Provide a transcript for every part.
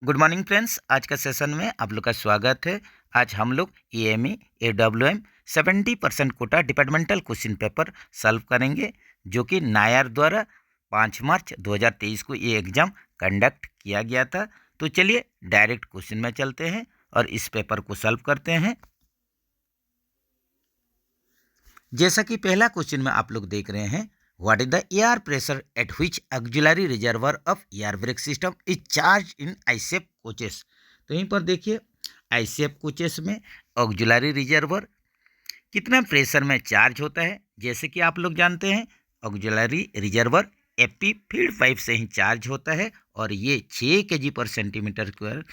Good morning friends. आज का session में आप लोग का स्वागत है। आज हम लोग EME AWM 70% quota departmental question paper solve करेंगे, जो कि नायर द्वारा 5 मार्च 2023 को ये एग्ज़ाम कंडक्ट किया गया था। तो चलिए डायरेक्ट क्वेश्चन में चलते हैं और इस पेपर को सॉल्व करते हैं। जैसा कि पहला क्वेश्चन में आप लोग देख रहे हैं, what is the air pressure at which auxiliary reservoir of air brake system is charge in ICF coaches. तो यहीं पर देखिए, आईसेप कोचेस में ऑक्सिलरी रिजर्वर कितना प्रेशर में चार्ज होता है। जैसे कि आप लोग जानते हैं, auxiliary reservoir AP feed pipe से ही चार्ज होता है और ये 6 kg पर सेंटीमीटर स्क्वायर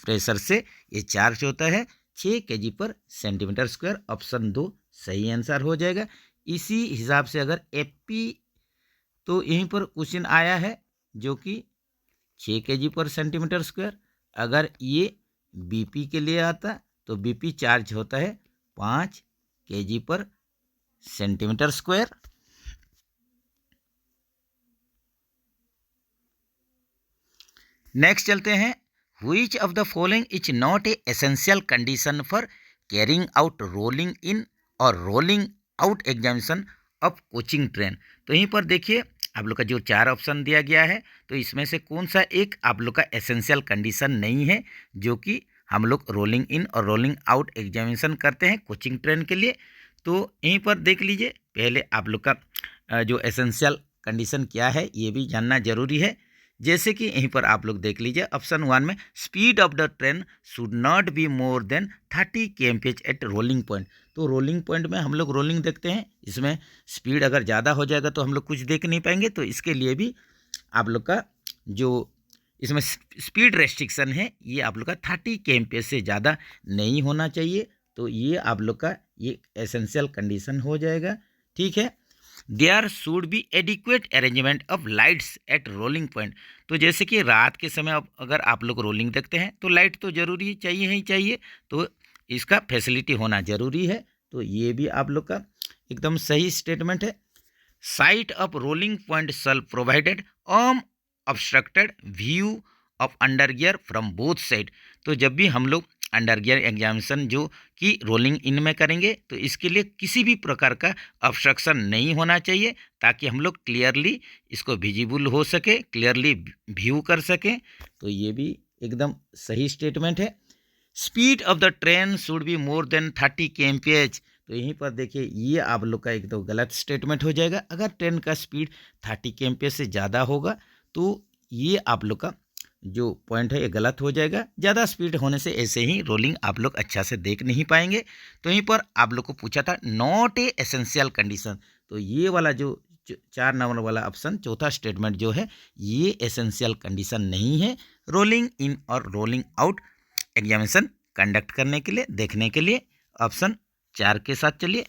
प्रेशर से ये चार्ज होता है। 6 kg पर सेंटीमीटर स्क्वायर, ऑप्शन 2 सही आंसर हो जाएगा। इसी हिसाब से अगर एपी, तो यहीं पर क्वेश्चन आया है जो कि 6 kg पर सेंटीमीटर स्क्वायर। अगर ये बीपी के लिए आता तो बीपी चार्ज होता है 5 kg पर सेंटीमीटर स्क्वायर। नेक्स्ट चलते हैं, which of the following is not a essential condition for carrying out rolling in और rolling out examination of coaching train. तो यहीं पर देखिए, आप लोग का जो 4 ऑप्शन दिया गया है, तो इसमें से कौन सा एक आप लोग का एसेंशियल कंडीशन नहीं है, जो कि हम लोग रोलिंग इन और रोलिंग आउट एग्जामिनेशन करते हैं कोचिंग ट्रेन के लिए। तो यहीं पर देख लीजिए, पहले आप लोग का जो एसेंशियल कंडीशन क्या है ये भी जानना जरूरी है। जैसे कि यहीं पर आप लोग देख लीजिए, ऑप्शन 1 में speed of the train should not be more than 30 kmph at rolling point. तो रोलिंग पॉइंट में हम लोग रोलिंग देखते हैं, इसमें स्पीड अगर ज़्यादा हो जाएगा तो हम लोग कुछ देख नहीं पाएंगे। तो इसके लिए भी आप लोग का जो इसमें स्पीड रेस्ट्रिक्शन है, ये आप लोग का 30 kmph से ज़्यादा नहीं होना चाहिए। तो ये आप लोग का ये एसेंशियल कंडीशन हो जाएगा। ठीक है। There should be adequate arrangement of lights at rolling point. तो जैसे कि रात के समय अब अगर आप लोग रोलिंग देखते हैं तो लाइट तो जरूरी चाहिए ही चाहिए, तो इसका फैसिलिटी होना जरूरी है। तो ये भी आप लोग का एकदम सही स्टेटमेंट है। Site of rolling point shall provided obstructed view of under gear from both side. तो जब भी हम लोग अंडर गियर एग्जामिनेशन जो कि रोलिंग इन में करेंगे, तो इसके लिए किसी भी प्रकार का ऑब्स्ट्रक्शन नहीं होना चाहिए, ताकि हम लोग क्लियरली इसको विजिबल हो सके, क्लियरली व्यू कर सकें। तो ये भी एकदम सही स्टेटमेंट है। Speed of the train should be more than 30 kmph। तो यहीं पर देखिए, ये आप लोग का एक तो गलत स्टेटमेंट हो जाएगा। अगर ट्रेन का स्पीड 30 kmph से ज़्यादा होगा तो ये आप लोग का जो पॉइंट है ये गलत हो जाएगा। ज़्यादा स्पीड होने से ऐसे ही रोलिंग आप लोग अच्छा से देख नहीं पाएंगे। तो यहीं पर आप लोग को पूछा था नॉट ए एसेंशियल कंडीशन, तो ये वाला जो 4 नंबर वाला ऑप्शन चौथा स्टेटमेंट जो है, ये एसेंशियल कंडीशन नहीं है रोलिंग इन और रोलिंग आउट एग्जामिनेशन कंडक्ट करने के लिए, देखने के लिए। ऑप्शन 4 के साथ चलिए।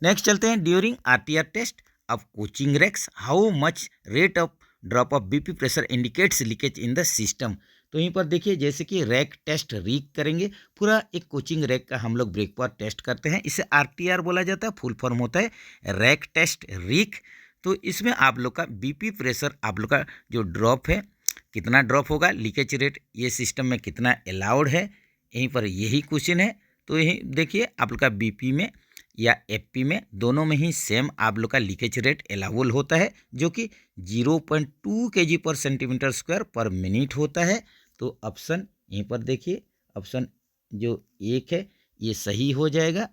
नेक्स्ट चलते हैं, during RTR test of coaching racks how much rate of drop of BP pressure indicates leakage in the system. तो यहीं पर देखिए, जैसे कि रैक टेस्ट रीक करेंगे, पूरा एक कोचिंग रैक का हम लोग ब्रेक पर टेस्ट करते हैं, इसे RTR बोला जाता है, फुल फॉर्म होता है रैक टेस्ट रीक। तो इसमें आप लोग का बीपी प्रेशर, आप लोग का जो ड्रॉप है कितना ड्रॉप होगा, लीकेज रेट ये सिस्टम में कितना अलाउड है, यहीं पर यही क्वेश्चन है। तो यही देखिए, आप लोग का बीपी में या एफपी में दोनों में ही सेम आप लोग का लीकेज रेट अलाउबल होता है, जो कि 0.2 kg पर सेंटीमीटर स्क्वायर पर मिनट होता है। तो ऑप्शन यहीं पर देखिए, ऑप्शन जो 1 है ये सही हो जाएगा।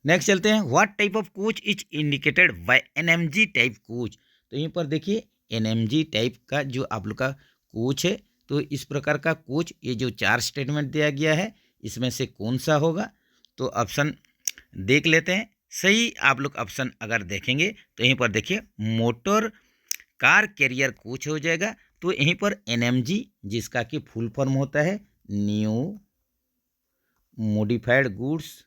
नेक्स्ट चलते हैं, what type of coach is indicated by NMG type coach. तो यहीं पर देखिए, NMG टाइप का जो आप लोग का कोच है, तो इस प्रकार का कोच, ये जो 4 स्टेटमेंट दिया गया है, इसमें से कौन सा होगा। तो ऑप्शन देख लेते हैं। सही आप लोग ऑप्शन अगर देखेंगे तो यहीं पर देखिए, मोटर कार कैरियर कोच हो जाएगा। तो यहीं पर NMG, जिसका कि फुल फॉर्म होता है न्यू मॉडिफाइड गुड्स,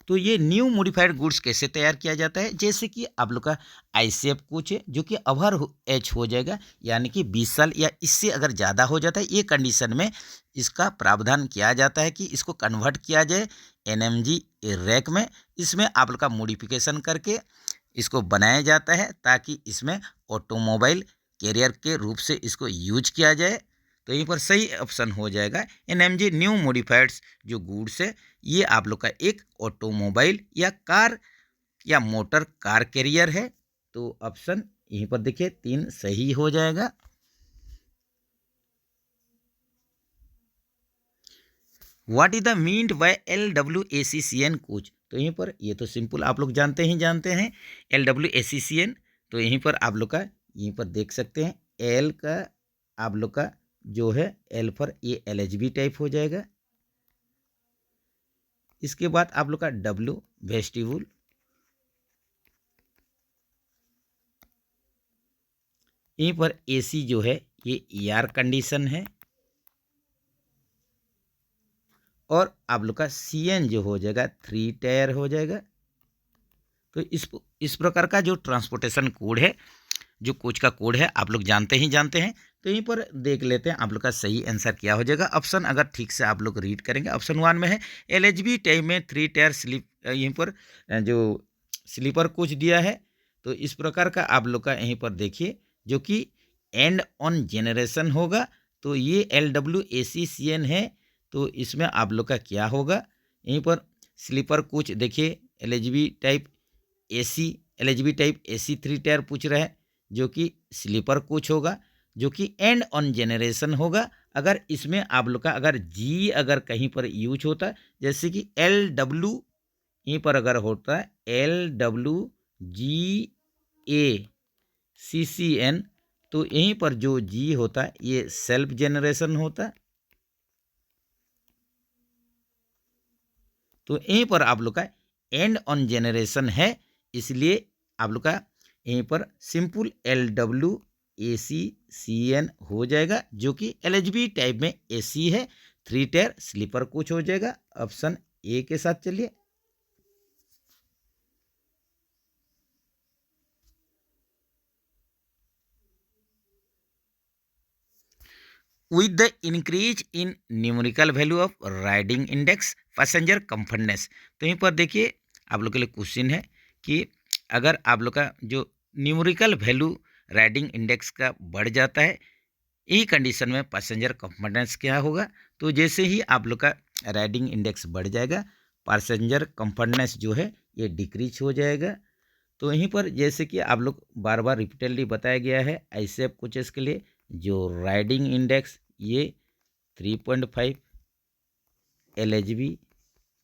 तो ये न्यू मॉडिफाइड गुड्स कैसे तैयार किया जाता है, जैसे कि आप लोग का आईसीएफ कोच है जो कि ओवर एज हो जाएगा, यानी कि 20 साल या इससे अगर ज़्यादा हो जाता है, ये कंडीशन में इसका प्रावधान किया जाता है कि इसको कन्वर्ट किया जाए एनएमजी रैक में। इसमें आप लोग का मॉडिफिकेशन करके इसको बनाया जाता है ताकि इसमें ऑटोमोबाइल कैरियर के रूप से इसको यूज किया जाए। तो यहीं पर सही ऑप्शन हो जाएगा एनएमजी न्यू मॉडिफाइड्स जो गुड्स है, ये आप लोग का एक ऑटोमोबाइल या कार या मोटर कार कैरियर है। तो ऑप्शन यहीं पर देखिए 3 सही हो जाएगा। What is the meant by LWACCN coach, तो यहीं पर ये तो सिंपल आप लोग जानते हैं LWACCN। तो यहीं पर आप लोग का यहीं पर देख सकते हैं एल का आप लोग का जो है एल पर ये LHB टाइप हो जाएगा। इसके बाद आप लोग का W वेस्टिब्यूल, यहीं पर AC जो है ये एयर कंडीशन है, और आप लोग का CN जो हो जाएगा 3 टायर हो जाएगा। तो इस प्रकार का जो ट्रांसपोर्टेशन कोड है, जो कोच का कोड है, आप लोग जानते हैं। तो यहीं पर देख लेते हैं आप लोग का सही आंसर क्या हो जाएगा। ऑप्शन अगर ठीक से आप लोग रीड करेंगे, ऑप्शन 1 में है LHB टाइप में 3 टायर स्लीप, यहीं पर जो स्लीपर कोच दिया है। तो इस प्रकार का आप लोग का यहीं पर देखिए जो कि एंड ऑन जनरेशन होगा। तो ये LWACCN है। तो इसमें आप लोग का क्या होगा, यहीं पर स्लीपर कोच देखिए LHB टाइप AC 3 टायर पूछ रहा है, जो कि स्लीपर कोच होगा, जो कि एंड ऑन जनरेशन होगा। अगर इसमें आप लोग का अगर जी अगर कहीं पर यूज होता है, जैसे कि LW यहीं पर अगर होता है LWGACCN, तो यहीं पर जो जी होता है ये सेल्फ जनरेशन होता है। तो यहीं पर आप लोग का एंड ऑन जनरेशन है, इसलिए आप लोग का यहीं पर सिंपल LWACCN हो जाएगा, जो कि LHB टाइप में AC है, 3 टायर स्लीपर कोच हो जाएगा। ऑप्शन ए के साथ चलिए। With the increase in numerical value of riding index passenger comfortness, तो यहीं पर देखिए आप लोग के लिए क्वेश्चन है कि अगर आप लोग का जो न्यूमेरिकल वैल्यू राइडिंग इंडेक्स का बढ़ जाता है, यही कंडीशन में पैसेंजर कंफर्टनेस क्या होगा। तो जैसे ही आप लोग का राइडिंग इंडेक्स बढ़ जाएगा, पैसेंजर कंफर्टनेस जो है ये डिक्रीज हो जाएगा। तो यहीं पर जैसे कि आप लोग बार बार रिपीटेडली बताया गया है ICF कोचेस के लिए जो राइडिंग इंडेक्स ये 3.5, LHB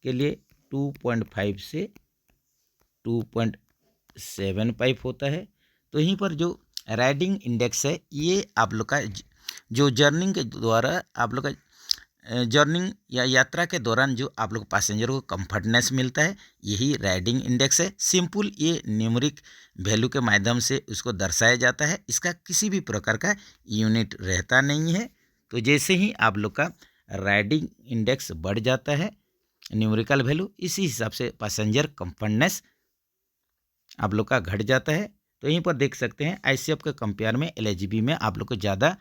के लिए 2.5 से 2.75 होता है। तो यहीं पर जो राइडिंग इंडेक्स है ये आप लोग का जो जर्निंग के द्वारा आप लोग का जर्निंग या यात्रा के दौरान जो आप लोग पैसेंजर को कंफर्टनेस मिलता है, यही राइडिंग इंडेक्स है। सिंपल ये न्यूमेरिक वैल्यू के माध्यम से उसको दर्शाया जाता है, इसका किसी भी प्रकार का यूनिट रहता नहीं है। तो जैसे ही आप लोग का राइडिंग इंडेक्स बढ़ जाता है न्यूमेरिकल वैल्यू, इसी हिसाब से पैसेंजर कंफर्टनेस आप लोग का घट जाता है। तो यहीं पर देख सकते हैं ICF के कंपेयर में LHB में आप लोग को ज़्यादा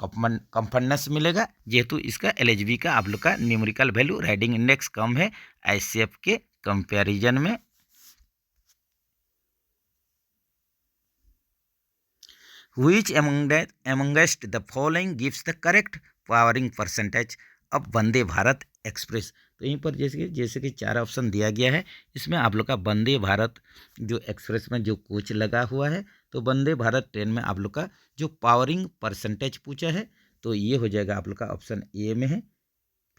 कंफर्टनेस मिलेगा, जेहेतु इसका LHB का आप लोग का न्यूमेरिकल वैल्यू राइडिंग इंडेक्स कम है ICF के कंपैरिजन में। Which amongst the following gives the correct powering percentage of Vande Bharat express, तो यहीं पर जैसे कि 4 ऑप्शन दिया गया है, इसमें आप लोग का वंदे भारत जो एक्सप्रेस में जो कोच लगा हुआ है, तो वंदे भारत ट्रेन में आप लोग का जो पावरिंग परसेंटेज पूछा है, तो ये हो जाएगा आप लोग का ऑप्शन ए में है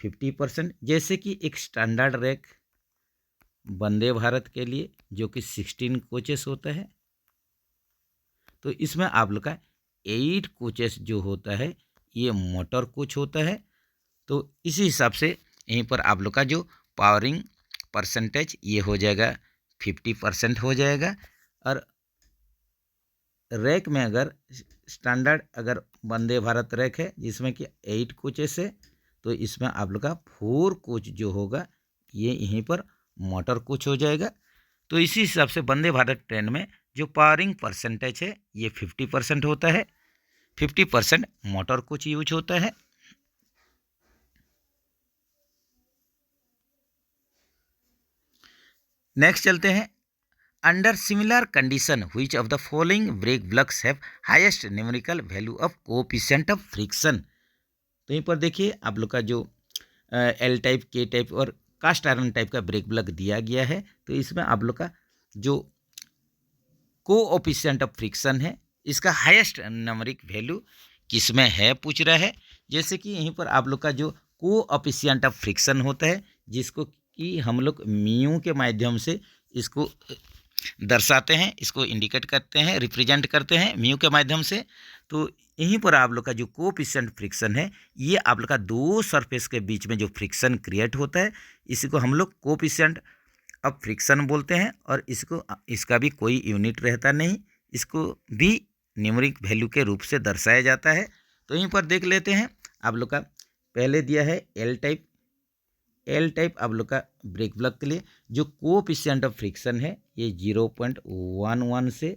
50%। जैसे कि एक स्टैंडर्ड रैक वंदे भारत के लिए जो कि 16 कोचेस होता है, तो इसमें आप लोग का 8 कोचेस जो होता है ये मोटर कोच होता है। तो इसी हिसाब से यहीं पर आप लोग का जो पावरिंग परसेंटेज ये हो जाएगा 50% हो जाएगा। और रैक में अगर स्टैंडर्ड अगर वंदे भारत रैक है जिसमें कि 8 कोचेस है, तो इसमें आप लोग का 4 कोच जो होगा ये यहीं पर मोटर कोच हो जाएगा। तो इसी हिसाब से वंदे भारत ट्रेन में जो पावरिंग परसेंटेज है ये 50% होता है, 50% मोटर कोच यूज होता है। नेक्स्ट चलते हैं, under similar condition which of the following brake blocks have highest numerical value of coefficient of friction. तो यहीं पर देखिए आप लोग का जो एल टाइप, के टाइप और कास्ट आयरन टाइप का ब्रेक ब्लॉक दिया गया है। तो इसमें आप लोग का जो कोएफिशिएंट ऑफ फ्रिक्शन है इसका हाईएस्ट न्यूमेरिक वैल्यू किस में है पूछ रहा है। जैसे कि यहीं पर आप लोग का जो कोएफिशिएंट ऑफ फ्रिक्शन होता है जिसको कि हम लोग म्यू के माध्यम से इसको दर्शाते हैं, इसको इंडिकेट करते हैं, रिप्रेजेंट करते हैं म्यू के माध्यम से। तो यहीं पर आप लोग का जो कोएफिशिएंट फ्रिक्शन है ये आप लोग का दो सरफेस के बीच में जो फ्रिक्शन क्रिएट होता है इसी को हम लोग कोएफिशिएंट ऑफ फ्रिक्शन बोलते हैं। और इसका भी कोई यूनिट रहता नहीं, इसको भी न्यूमेरिक वैल्यू के रूप से दर्शाया जाता है। तो यहीं पर देख लेते हैं, आप लोग का पहले दिया है एल टाइप। एल टाइप आप लोग का ब्रेक ब्लॉक के लिए जो कोएफिशिएंट ऑफ फ्रिक्शन है ये 0.11 से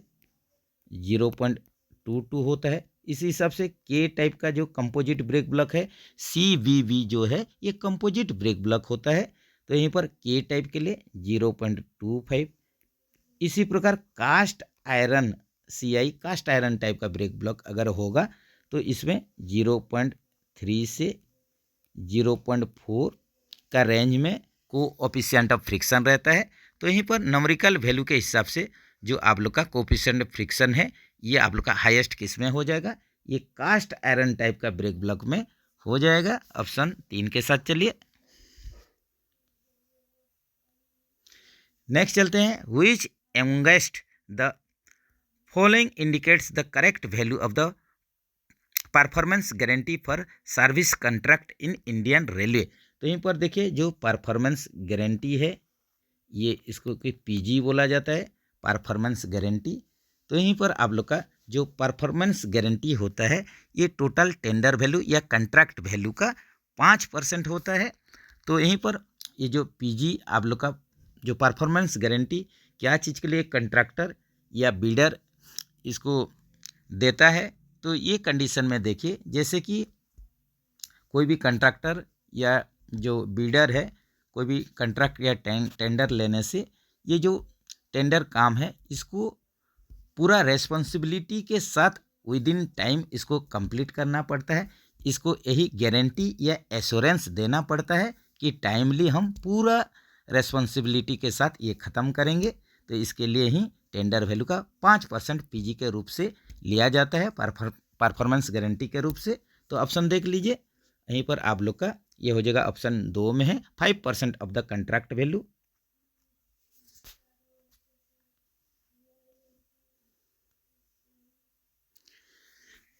0.22 होता है। इसी हिसाब से के टाइप का जो कंपोजिट ब्रेक ब्लॉक है CVB जो है ये कंपोजिट ब्रेक ब्लॉक होता है। तो यहीं पर के टाइप के लिए 0.25। इसी प्रकार cast iron CI cast iron type का ब्रेक ब्लॉक अगर होगा तो इसमें 0.3 से 0.4 का रेंज में कोएफिशिएंट ऑफ फ्रिक्शन रहता है। तो यहीं पर न्यूमेरिकल वैल्यू के हिसाब से जो आप लोग का कोएफिशिएंट ऑफ फ्रिक्शन है ये आप लोग का हाईएस्ट किस में हो जाएगा, ये कास्ट आयरन टाइप का ब्रेक ब्लॉक में हो जाएगा। ऑप्शन 3 के साथ चलिए। नेक्स्ट चलते हैं, which amongst the following indicates the correct value of the performance guarantee for service contract in Indian railway. तो यहीं पर देखिए जो परफॉर्मेंस गारंटी है ये इसको कि PG बोला जाता है, परफॉर्मेंस गारंटी। तो यहीं पर आप लोग का जो परफॉर्मेंस गारंटी होता है ये टोटल टेंडर वैल्यू या कॉन्ट्रैक्ट वैल्यू का 5% होता है। तो यहीं पर ये जो PG आप लोग का जो परफॉर्मेंस गारंटी क्या चीज़ के लिए कंट्रैक्टर या बिल्डर इसको देता है। तो ये कंडीशन में देखिए जैसे कि कोई भी कंट्रैक्टर या जो बिल्डर है कोई भी कंट्रैक्ट या टेंडर लेने से ये जो टेंडर काम है इसको पूरा रेस्पॉन्सिबिलिटी के साथ विद इन टाइम इसको कंप्लीट करना पड़ता है। इसको यही गारंटी या एश्योरेंस देना पड़ता है कि टाइमली हम पूरा रेस्पॉन्सिबिलिटी के साथ ये ख़त्म करेंगे। तो इसके लिए ही टेंडर वैल्यू का 5% PG के रूप से लिया जाता है, परफॉर्मेंस गारंटी के रूप से। तो ऑप्शन देख लीजिए, यहीं पर आप लोग का ये हो जाएगा ऑप्शन 2 में है 5% of the contract value.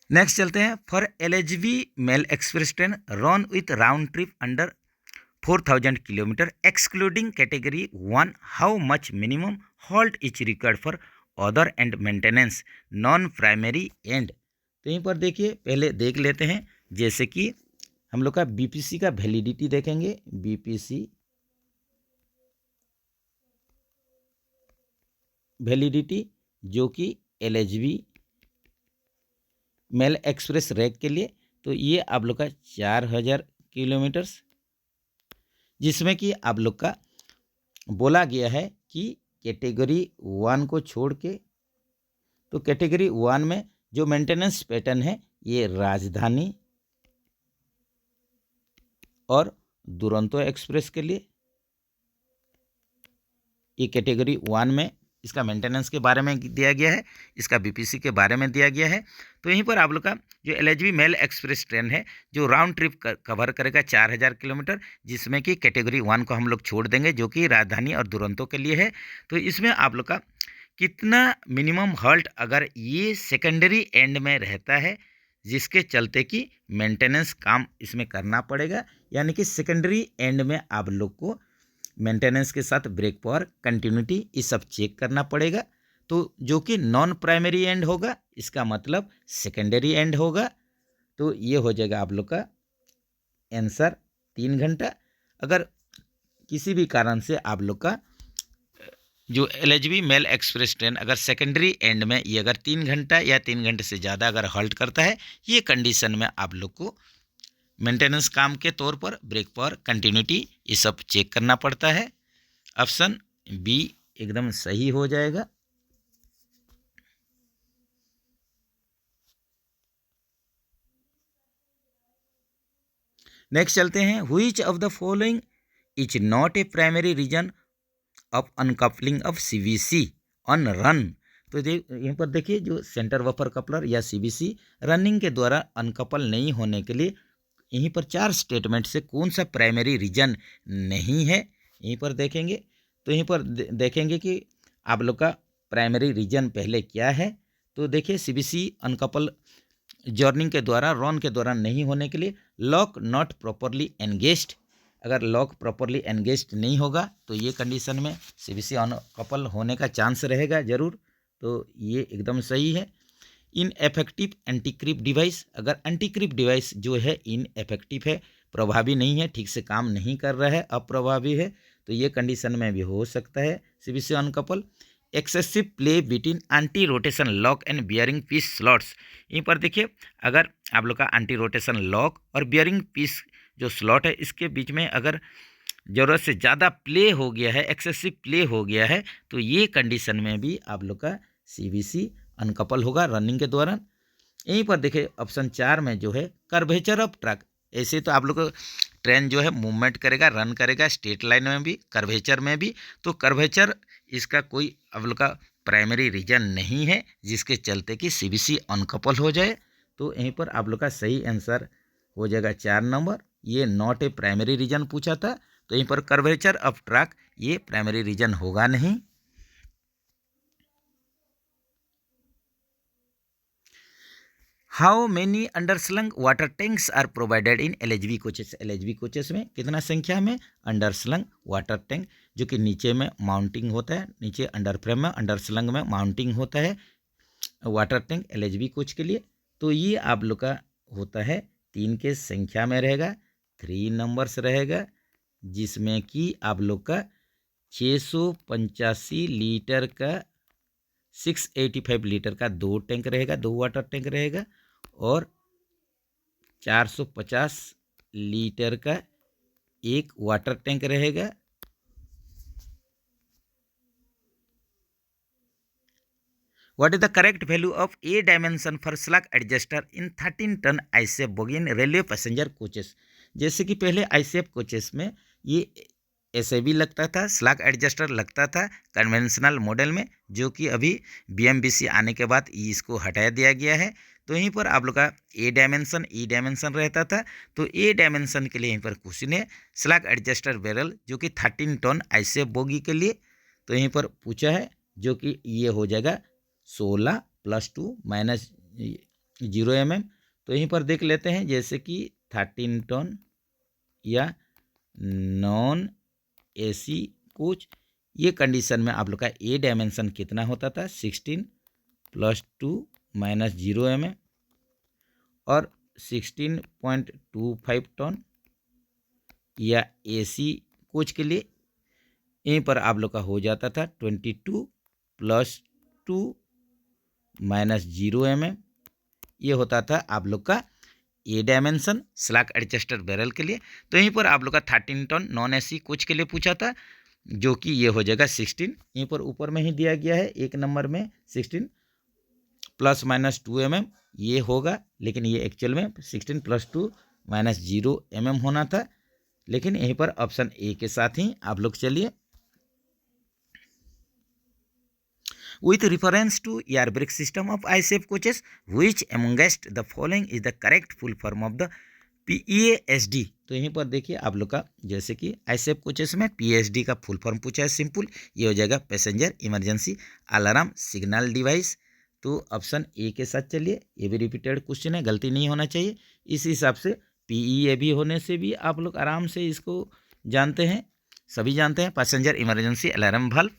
Next चलते हैं, for LHV mail express train run with round trip under 4000 kilometre excluding category 1 how much minimum halt is required for other end maintenance non primary end. तो यहीं पर देखिए पहले देख लेते हैं, जैसे कि हम लोग का BPC का वैलिडिटी देखेंगे। BPC वैलिडिटी जो कि LHV मेल एक्सप्रेस रैक के लिए, तो ये आप लोग का 4000 किलोमीटर्स, जिसमें कि आप लोग का बोला गया है कि कैटेगरी 1 को छोड़ के, तो कैटेगरी 1 में जो मेंटेनेंस पैटर्न है ये राजधानी और दुरंतो एक्सप्रेस के लिए, ये कैटेगरी 1 में इसका मेंटेनेंस के बारे में दिया गया है, इसका BPC के बारे में दिया गया है। तो यहीं पर आप लोग का जो LHV मेल एक्सप्रेस ट्रेन है जो राउंड ट्रिप कवर करेगा 4000 किलोमीटर, जिसमें कि कैटेगरी 1 को हम लोग छोड़ देंगे जो कि राजधानी और दुरंतो के लिए है। तो इसमें आप लोग का कितना मिनिमम हॉल्ट अगर ये सेकेंडरी एंड में रहता है जिसके चलते कि मेंटेनेंस काम इसमें करना पड़ेगा, यानी कि सेकेंडरी एंड में आप लोग को मेंटेनेंस के साथ ब्रेक पावर, कंटिन्यूटी ये सब चेक करना पड़ेगा। तो जो कि नॉन प्राइमरी एंड होगा इसका मतलब सेकेंडरी एंड होगा। तो ये हो जाएगा आप लोग का आंसर 3 घंटा। अगर किसी भी कारण से आप लोग का जो एलएचबी मेल एक्सप्रेस ट्रेन अगर सेकेंडरी एंड में ये अगर 3 घंटा या 3 घंटे से ज़्यादा अगर हॉल्ट करता है, ये कंडीशन में आप लोग को मेंटेनेंस काम के तौर पर ब्रेक पावर, कंटिन्यूटी, ये सब चेक करना पड़ता है। ऑप्शन बी एकदम सही हो जाएगा। नेक्स्ट चलते हैं, which of the following is not a primary reason of uncoupling of CVC on run. तो यहाँ पर देखिए, जो सेंटर बफर कपलर या सीवीसी रनिंग के द्वारा अनकपल नहीं होने के लिए यहीं पर 4 स्टेटमेंट से कौन सा प्राइमरी रीजन नहीं है, यहीं पर देखेंगे। तो यहीं पर देखेंगे कि आप लोग का प्राइमरी रीजन पहले क्या है। तो देखिए, सीवीसी अनकपल जर्निंग के द्वारा, रन के द्वारा नहीं होने के लिए लॉक नॉट प्रॉपरली एंगेज्ड। अगर लॉक प्रॉपरली एंगेज्ड नहीं होगा तो ये कंडीशन में सीवीसी अनकपल होने का चांस रहेगा जरूर। तो ये एकदम सही है। इनएफेक्टिव एंटीक्रिप डिवाइस, अगर एंटीक्रिप डिवाइस जो है इनएफेक्टिव है, प्रभावी नहीं है, ठीक से काम नहीं कर रहा है, अप्रभावी है, तो ये कंडीशन में भी हो सकता है CVC uncouple. Excessive play between anti rotation lock and bearing piece slots. यहीं पर देखिए, अगर आप लोग का एंटी रोटेशन लॉक और बियरिंग पीस जो स्लॉट है इसके बीच में अगर ज़रूरत से ज़्यादा प्ले हो गया है, एक्सेसिव प्ले हो गया है, तो ये कंडीशन में भी आप लोग का सीवीसी अनकपल होगा रनिंग के दौरान। यहीं पर देखिए, ऑप्शन 4 में जो है कर्वेचर ऑफ ट्रक, ऐसे तो आप लोग को ट्रेन जो है मूवमेंट करेगा, रन करेगा स्ट्रेट लाइन में भी, कर्वेचर में भी, तो कर्वेचर इसका कोई आप लोग का प्राइमरी रीजन नहीं है जिसके चलते कि सीवीसी अनकपल हो जाए। तो यहीं पर आप लोग का सही आंसर हो जाएगा 4 नंबर। ये नॉट ए प्राइमरी रीजन पूछा था, तो यहीं पर कर्वेचर ऑफ ट्रक ये प्राइमरी रीजन होगा नहीं। How many underslung water tanks are provided in LHB coaches. LHB coaches में कितना संख्या में अंडरस्लंग वाटर टैंक, जो कि नीचे में माउंटिंग होता है, नीचे अंडर फ्रेम में अंडरस्लंग में माउंटिंग होता है वाटर टैंक एलएचबी कोच के लिए। तो ये आप लोग का होता है 3 के संख्या में रहेगा, 3 नंबर्स रहेगा, जिसमें कि आप लोग का 685 लीटर का 685 लीटर का 2 टैंक रहेगा, 2 वाटर टैंक रहेगा, और 450 लीटर का 1 वाटर टैंक रहेगा। What is the correct value of a dimension for slack adjuster in 13 ton ICF bogie in railway passenger coaches. जैसे कि पहले आईसीएफ कोचेस में ये ऐसे भी लगता था, स्लैग एडजस्टर लगता था कन्वेंशनल मॉडल में, जो कि अभी बीएमबीसी आने के बाद इसको हटा दिया गया है। तो यहीं पर आप लोग का ए डायमेंशन रहता था। तो ए डायमेंशन के लिए यहीं पर क्वेश्चन है स्लैग एडजस्टर बैरल, जो कि 13 टन आईसीएफ बोगी के लिए। तो यहीं पर पूछा है, जो कि ये हो जाएगा 16 + 2 - 0 mm। तो यहीं पर देख लेते हैं, जैसे कि 13 टन या नॉन एसी कोच, ये कंडीशन में आप लोग का ए डायमेंशन कितना होता था, 16 + 2 - 0 mm, और 16.25 टन या एसी कोच के लिए यहीं पर आप लोग का हो जाता था 22 + 2 - 0 mm। ये होता था आप लोग का ए डायमेंशन स्लैग एडजस्टर बैरल के लिए। तो यहीं पर आप लोग का 13 टन नॉन एसी कोच के लिए पूछा था, जो कि ये हो जाएगा 16, यहीं पर ऊपर में ही दिया गया है 1 नंबर में 16 ± 2 mm ये होगा, लेकिन ये एक्चुअल में 16 + 2 - 0 mm होना था। लेकिन यहीं पर ऑप्शन ए के साथ ही आप लोग चलिए। With reference to air brake system of ICF coaches, which amongst the following is the correct full form of the PEASD। तो यहीं पर देखिए आप लोग का, जैसे कि ICF कोचेस में PEASD का फुल फॉर्म पूछा है, सिंपल ये हो जाएगा passenger emergency alarm signal device. तो ऑप्शन ए के साथ चलिए, ये भी रिपीटेड क्वेश्चन है, गलती नहीं होना चाहिए। इस हिसाब से PEAB होने से भी आप लोग आराम से इसको जानते हैं, सभी जानते हैं, passenger emergency alarm valve.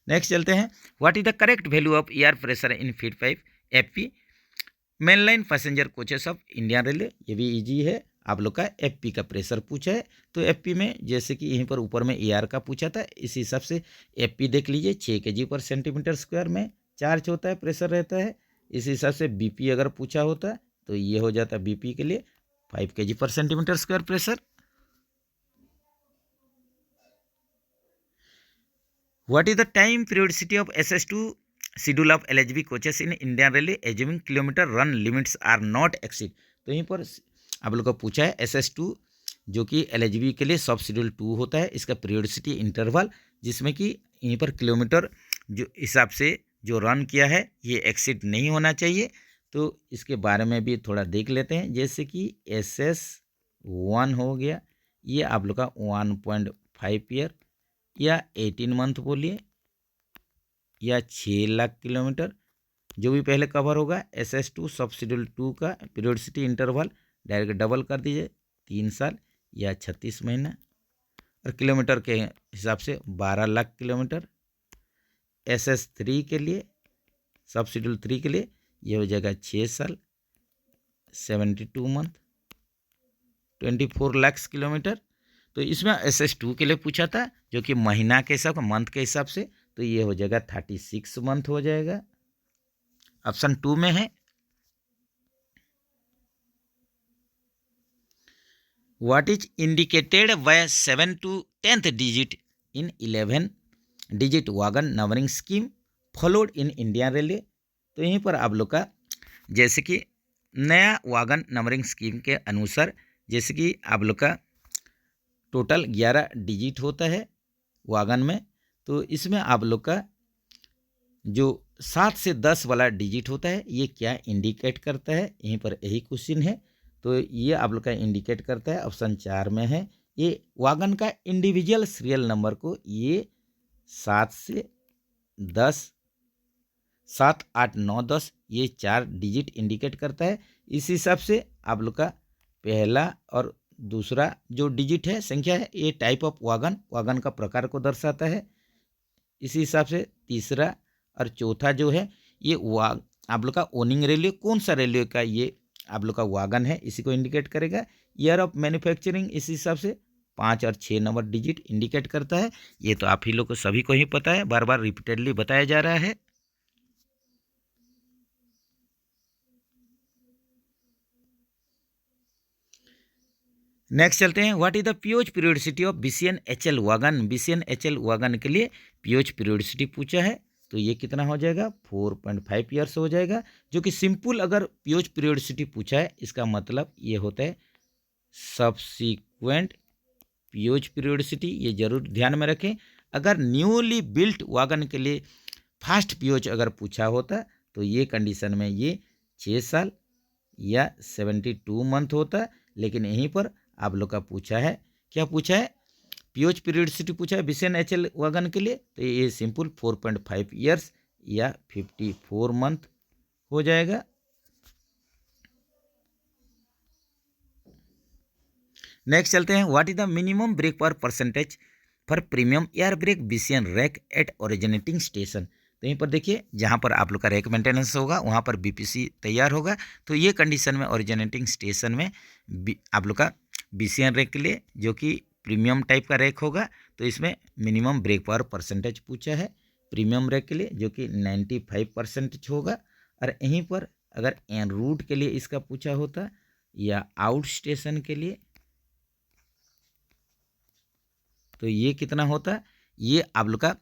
Next चलते हैं, what is the correct value of air pressure in feed pipe FP. Main line passenger coaches of Indian railway, ये भी इजी है। आप लोग का एफपी का प्रेशर पूछा है, तो एफपी में जैसे कि यहीं पर ऊपर में एआर का पूछा था, इस हिसाब से एफपी देख लीजिए, 6 kg/cm² में चार्ज होता है, प्रेशर रहता है। इस हिसाब से बीपी अगर पूछा होता तो ये हो जाता बीपी के लिए 5 kg/cm² pressure. What is the time periodicity of SS2 schedule of LHB coaches in Indian Railway assuming kilometre run limits are not exceed. तो यहीं पर आप लोग को पूछा है SS2 जो कि LHB के लिए सब शेड्यूल 2 होता है, इसका पीरियोडिसिटी इंटरवल जिसमें कि यहीं पर किलोमीटर जो हिसाब से जो रन किया है ये एक्सीड नहीं होना चाहिए। तो इसके बारे में भी थोड़ा देख लेते हैं। जैसे कि SS1 हो गया, ये आप लोग का 1.5 ईयर या 18 मंथ बोलिए या 6 लाख किलोमीटर, जो भी पहले कवर होगा। SS2 सब शेड्यूल 2 का पीरियोडिसिटी इंटरवल डायरेक्ट डबल कर दीजिए, 3 साल या 36 महीना, और किलोमीटर के हिसाब से 12 लाख किलोमीटर। SS3 के लिए सब शेड्यूल 3 के लिए ये हो जाएगा 6 साल 72 मंथ 24 लाख किलोमीटर। तो इसमें SS2 के लिए पूछा था जो कि महीना के हिसाब मंथ के हिसाब से, तो ये हो जाएगा 36 मंथ हो जाएगा, ऑप्शन 2 में है। What is indicated by 7 to 10th digit in 11 digit wagon numbering scheme followed in Indian railway. तो यहीं पर आप लोग का जैसे कि नया वागन नंबरिंग स्कीम के अनुसार जैसे कि आप लोग का टोटल 11 डिजिट होता है वागन में, तो इसमें आप लोग का जो 7 से 10 वाला डिजिट होता है ये क्या इंडिकेट करता है, यहीं पर यही क्वेश्चन है। तो ये आप लोग का इंडिकेट करता है, ऑप्शन 4 में है। ये वागन का इंडिविजुअल सीरियल नंबर को ये 7 से 10, 7, 8, 9, 10 ये 4 डिजिट इंडिकेट करता है। इस हिसाब से आप लोग का पहला और दूसरा जो डिजिट है संख्या है ये टाइप ऑफ वागन का प्रकार को दर्शाता है। इसी हिसाब से तीसरा और चौथा जो है ये आप लोग का ओनिंग रेलवे, कौन सा रेलवे का ये आप लोग का वागन है इसी को इंडिकेट करेगा। ईयर ऑफ मैन्युफैक्चरिंग इस हिसाब से 5 और 6 नंबर डिजिट इंडिकेट करता है। ये तो आप ही लोग को सभी को ही पता है, बार बार रिपीटेडली बताया जा रहा है। नेक्स्ट चलते हैं, what is the POH periodicity of BCNHL wagon. BCNHL wagon के लिए पीओच पीरियोडिसिटी पूछा है, तो ये कितना हो जाएगा 4.5 ईयर्स हो जाएगा। जो कि सिंपल अगर पीओच पीरियोडिसिटी पूछा है इसका मतलब ये होता है सब्सिक्वेंट पीओच पीरियोडिसिटी, ये जरूर ध्यान में रखें। अगर न्यूली बिल्ट वागन के लिए फास्ट पीओच अगर पूछा होता तो ये कंडीशन में ये 6 साल या 72 मंथ होता, लेकिन यहीं पर आप लोग का पूछा है, क्या पूछा है, पीओच पीरियोडिसिटी पूछा है BCNHL वागन के लिए, तो ये सिंपल 4.5 ईयर्स या 54 मंथ हो जाएगा। नेक्स्ट चलते हैं, what is the minimum brake power percentage for premium air brake BCN rake at originating station. तो यहीं पर देखिए जहाँ पर आप लोग का रैक मेंटेनेंस होगा वहाँ पर BPC तैयार होगा, तो ये कंडीशन में ओरिजिनेटिंग स्टेशन में आप लोग का BCN रैक के लिए जो कि प्रीमियम टाइप का रैक होगा, तो इसमें मिनिमम ब्रेक पावर परसेंटेज पूछा है प्रीमियम रैक के लिए जो कि 95% होगा। और यहीं पर अगर एन रूट के लिए इसका पूछा होता या आउट स्टेशन के लिए तो ये कितना होता, ये आप लोग का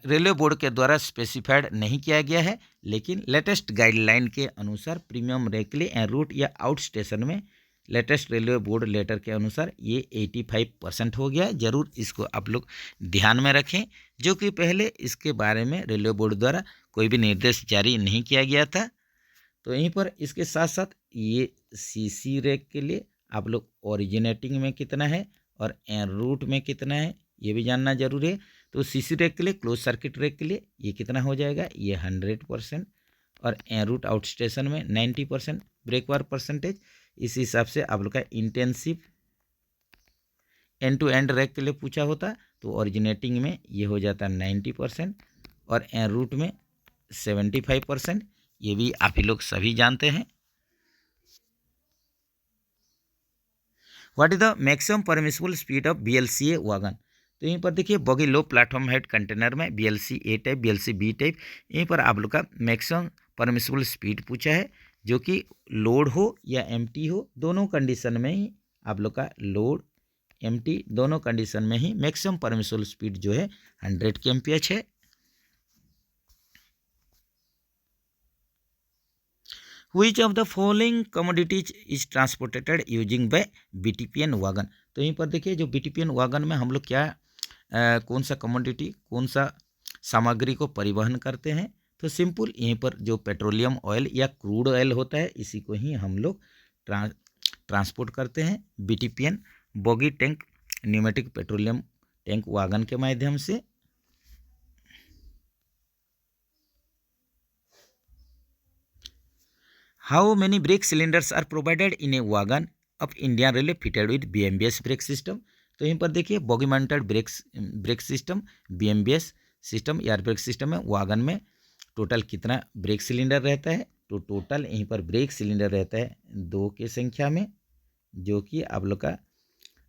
रेलवे बोर्ड के द्वारा स्पेसिफाइड नहीं किया गया है, लेकिन लेटेस्ट गाइडलाइन के अनुसार प्रीमियम रैक के लिए एन रूट या आउट स्टेशन में लेटेस्ट रेलवे बोर्ड लेटर के अनुसार ये 85% हो गया है। ज़रूर इसको आप लोग ध्यान में रखें, जो कि पहले इसके बारे में रेलवे बोर्ड द्वारा कोई भी निर्देश जारी नहीं किया गया था। तो यहीं पर इसके साथ साथ ये CC रैक के लिए आप लोग ओरिजिनेटिंग में कितना है और एन रूट में कितना है ये भी जानना जरूरी है। तो CC रैक के लिए क्लोज सर्किट रैक के लिए ये कितना हो जाएगा, ये 100% और एन रूट आउट स्टेशन में 90% ब्रेक पावर परसेंटेज। इस हिसाब से आप लोग का intensive end to end rake के लिए पूछा होता तो ओरिजिनेटिंग में ये हो जाता 90% और एन रूट में 75%। ये भी आप ही लोग सभी जानते हैं। What is the maximum permissible speed of BLCA wagon? तो यहीं पर देखिए बॉगी लो प्लेटफॉर्म हेड कंटेनर में BLC-A टाइप, BLC-B टाइप, यहीं पर आप लोग का मैक्सिमम परमिसिबल स्पीड पूछा है, जो कि लोड हो या एम्प्टी हो, दोनों कंडीशन में ही आप लोग का लोड एम्प्टी दोनों कंडीशन में ही मैक्सिमम परमिसिबल स्पीड जो है 100 kmph है। Which of the following commodities is transported using by BTPN wagon? तो यहीं पर देखिए जो BTPN वागन में हम लोग क्या कौन सा कमोडिटी, कौन सा सामग्री को परिवहन करते हैं? तो सिंपल यहीं पर जो पेट्रोलियम ऑयल या क्रूड ऑयल होता है, इसी को ही हम लोग ट्रांसपोर्ट करते हैं BTPN bogie tank pneumatic petroleum tank wagon के माध्यम से। How many brake cylinders are provided in a wagon of Indian railway fitted with BMBS brake system? तो यहीं पर देखिए bogie mounted brake system BMBS system air brake system में wagon में total कितना ब्रेक सिलेंडर रहता है? तो टोटल यहीं पर ब्रेक सिलेंडर रहता है 2 की संख्या में, जो कि आप लोग का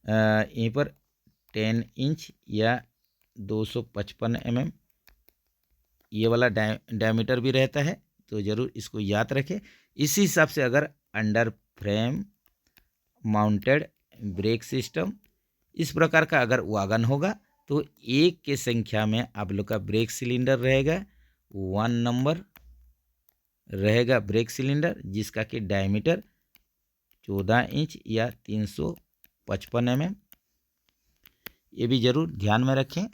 यहीं पर 10 इंच या 255 mm ये वाला डायमीटर भी रहता है, तो ज़रूर इसको याद रखें। इसी हिसाब से अगर under frame mounted brake system इस प्रकार का अगर वागन होगा तो 1 के संख्या में आप लोग का ब्रेक सिलेंडर रहेगा, 1 नंबर रहेगा ब्रेक सिलेंडर, जिसका कि डायमीटर 14 इंच या 355 mm, ये भी जरूर ध्यान में रखें।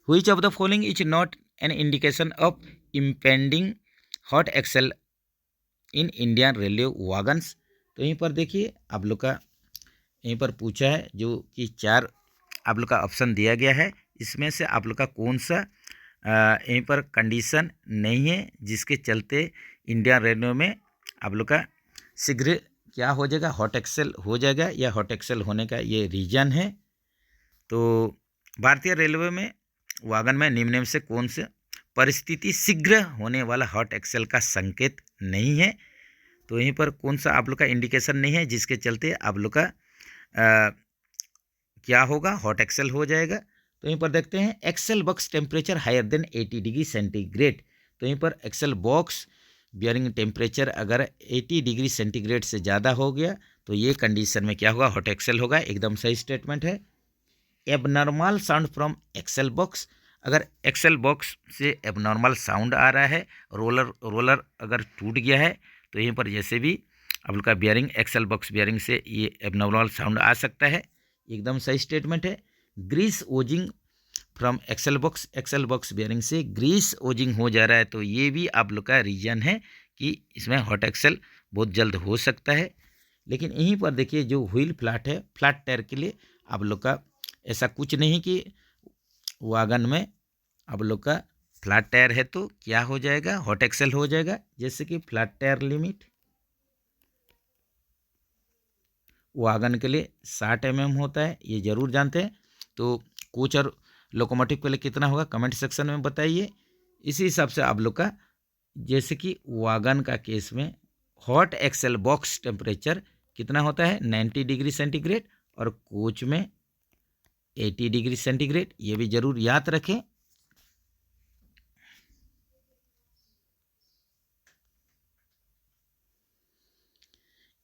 Which of the following is not an indication of impending hot axle in Indian railway wagons? तो यहीं पर देखिए आप लोग का यहीं पर पूछा है, जो कि 4 आप लोग का ऑप्शन दिया गया है, इसमें से आप लोग का कौन सा यहीं पर कंडीशन नहीं है जिसके चलते इंडियन रेलवे में आप लोग का शीघ्र क्या हो जाएगा, हॉट एक्सेल हो जाएगा, या हॉट एक्सेल होने का ये रीजन है? तो भारतीय रेलवे में वागन में निम्न से कौन से परिस्थिति शीघ्र होने वाला हॉट एक्सेल का संकेत नहीं है? तो यहीं पर कौन सा आप लोग का इंडिकेशन नहीं है जिसके चलते आप लोग का क्या होगा, हॉट एक्सेल हो जाएगा? तो यहीं पर देखते हैं axle box temperature higher than 80 degree centigrade. तो यहीं पर एक्सेल बॉक्स बियरिंग टेम्परेचर अगर 80 डिग्री सेंटीग्रेड से ज़्यादा हो गया तो ये कंडीशन में क्या होगा, हॉट एक्सेल होगा। एकदम सही स्टेटमेंट है। Abnormal sound from axle box, अगर एक्सेल बॉक्स से एबनॉर्मल साउंड आ रहा है, रोलर अगर टूट गया है, तो यहीं पर जैसे भी आप लोग का बियरिंग एक्सेल बॉक्स बियरिंग से ये एबनॉर्मल साउंड आ सकता है। एकदम सही स्टेटमेंट है। Grease oozing from axle box bearing से ग्रीस ओजिंग हो जा रहा है, तो ये भी आप लोग का रीजन है कि इसमें हॉट एक्सेल बहुत जल्द हो सकता है। लेकिन यहीं पर देखिए जो व्हील फ्लैट है, फ्लैट टायर के लिए आप लोग का ऐसा कुछ नहीं कि वागन में आप लोग का फ्लैट टायर है तो क्या हो जाएगा, हॉट एक्सेल हो जाएगा। जैसे कि फ्लैट टायर लिमिट वागन के लिए 60 mm होता है, ये ज़रूर जानते हैं। तो कोच और लोकोमोटिव के लिए कितना होगा कमेंट सेक्शन में बताइए। इसी हिसाब से आप लोग का जैसे कि वागन का केस में हॉट एक्सेल बॉक्स टेम्परेचर कितना होता है 90 डिग्री सेंटीग्रेड और कोच में 80 डिग्री सेंटीग्रेड, ये भी जरूर याद रखें।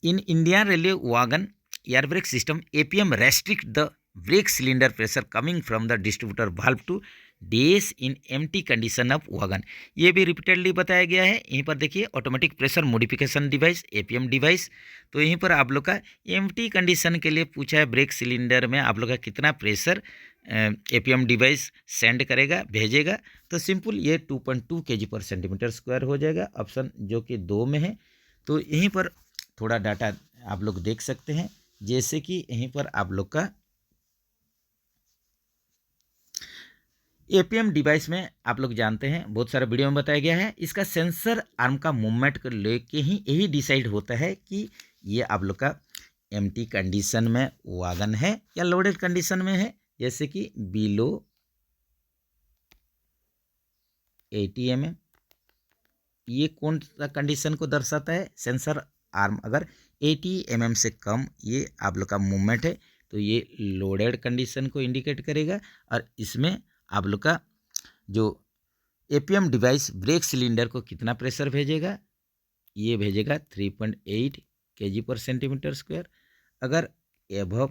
इन Indian railway wagon air brake system APM restrict the brake cylinder pressure coming from the distributor valve to dash in empty condition of wagon। ये भी रिपीटेडली बताया गया है। यहीं पर देखिए automatic pressure modification device APM device, तो यहीं पर आप लोग का एम्प्टी कंडीशन के लिए पूछा है ब्रेक सिलेंडर में आप लोग का कितना प्रेशर APM डिवाइस सेंड करेगा, भेजेगा। तो सिंपल ये 2.2 kg/cm² हो जाएगा, ऑप्शन जो कि 2 में है। तो यहीं पर थोड़ा डाटा आप लोग देख सकते हैं, जैसे कि यहीं पर आप लोग का APM डिवाइस में आप लोग जानते हैं बहुत सारा वीडियो में बताया गया है, इसका सेंसर आर्म का मूवमेंट को लेके ही यही डिसाइड होता है कि ये आप लोग का एम्प्टी कंडीशन में वागन है या लोडेड कंडीशन में है। जैसे कि बिलो 80 mm। ये कौन सा कंडीशन को दर्शाता है? सेंसर आर्म अगर 80 mm से कम ये आप लोग का मूवमेंट है तो ये लोडेड कंडीशन को इंडिकेट करेगा। और इसमें आप लोग का जो एपीएम डिवाइस ब्रेक सिलेंडर को कितना प्रेशर भेजेगा? ये भेजेगा 3.8 kg पर सेंटीमीटर स्क्वायर। अगर एबव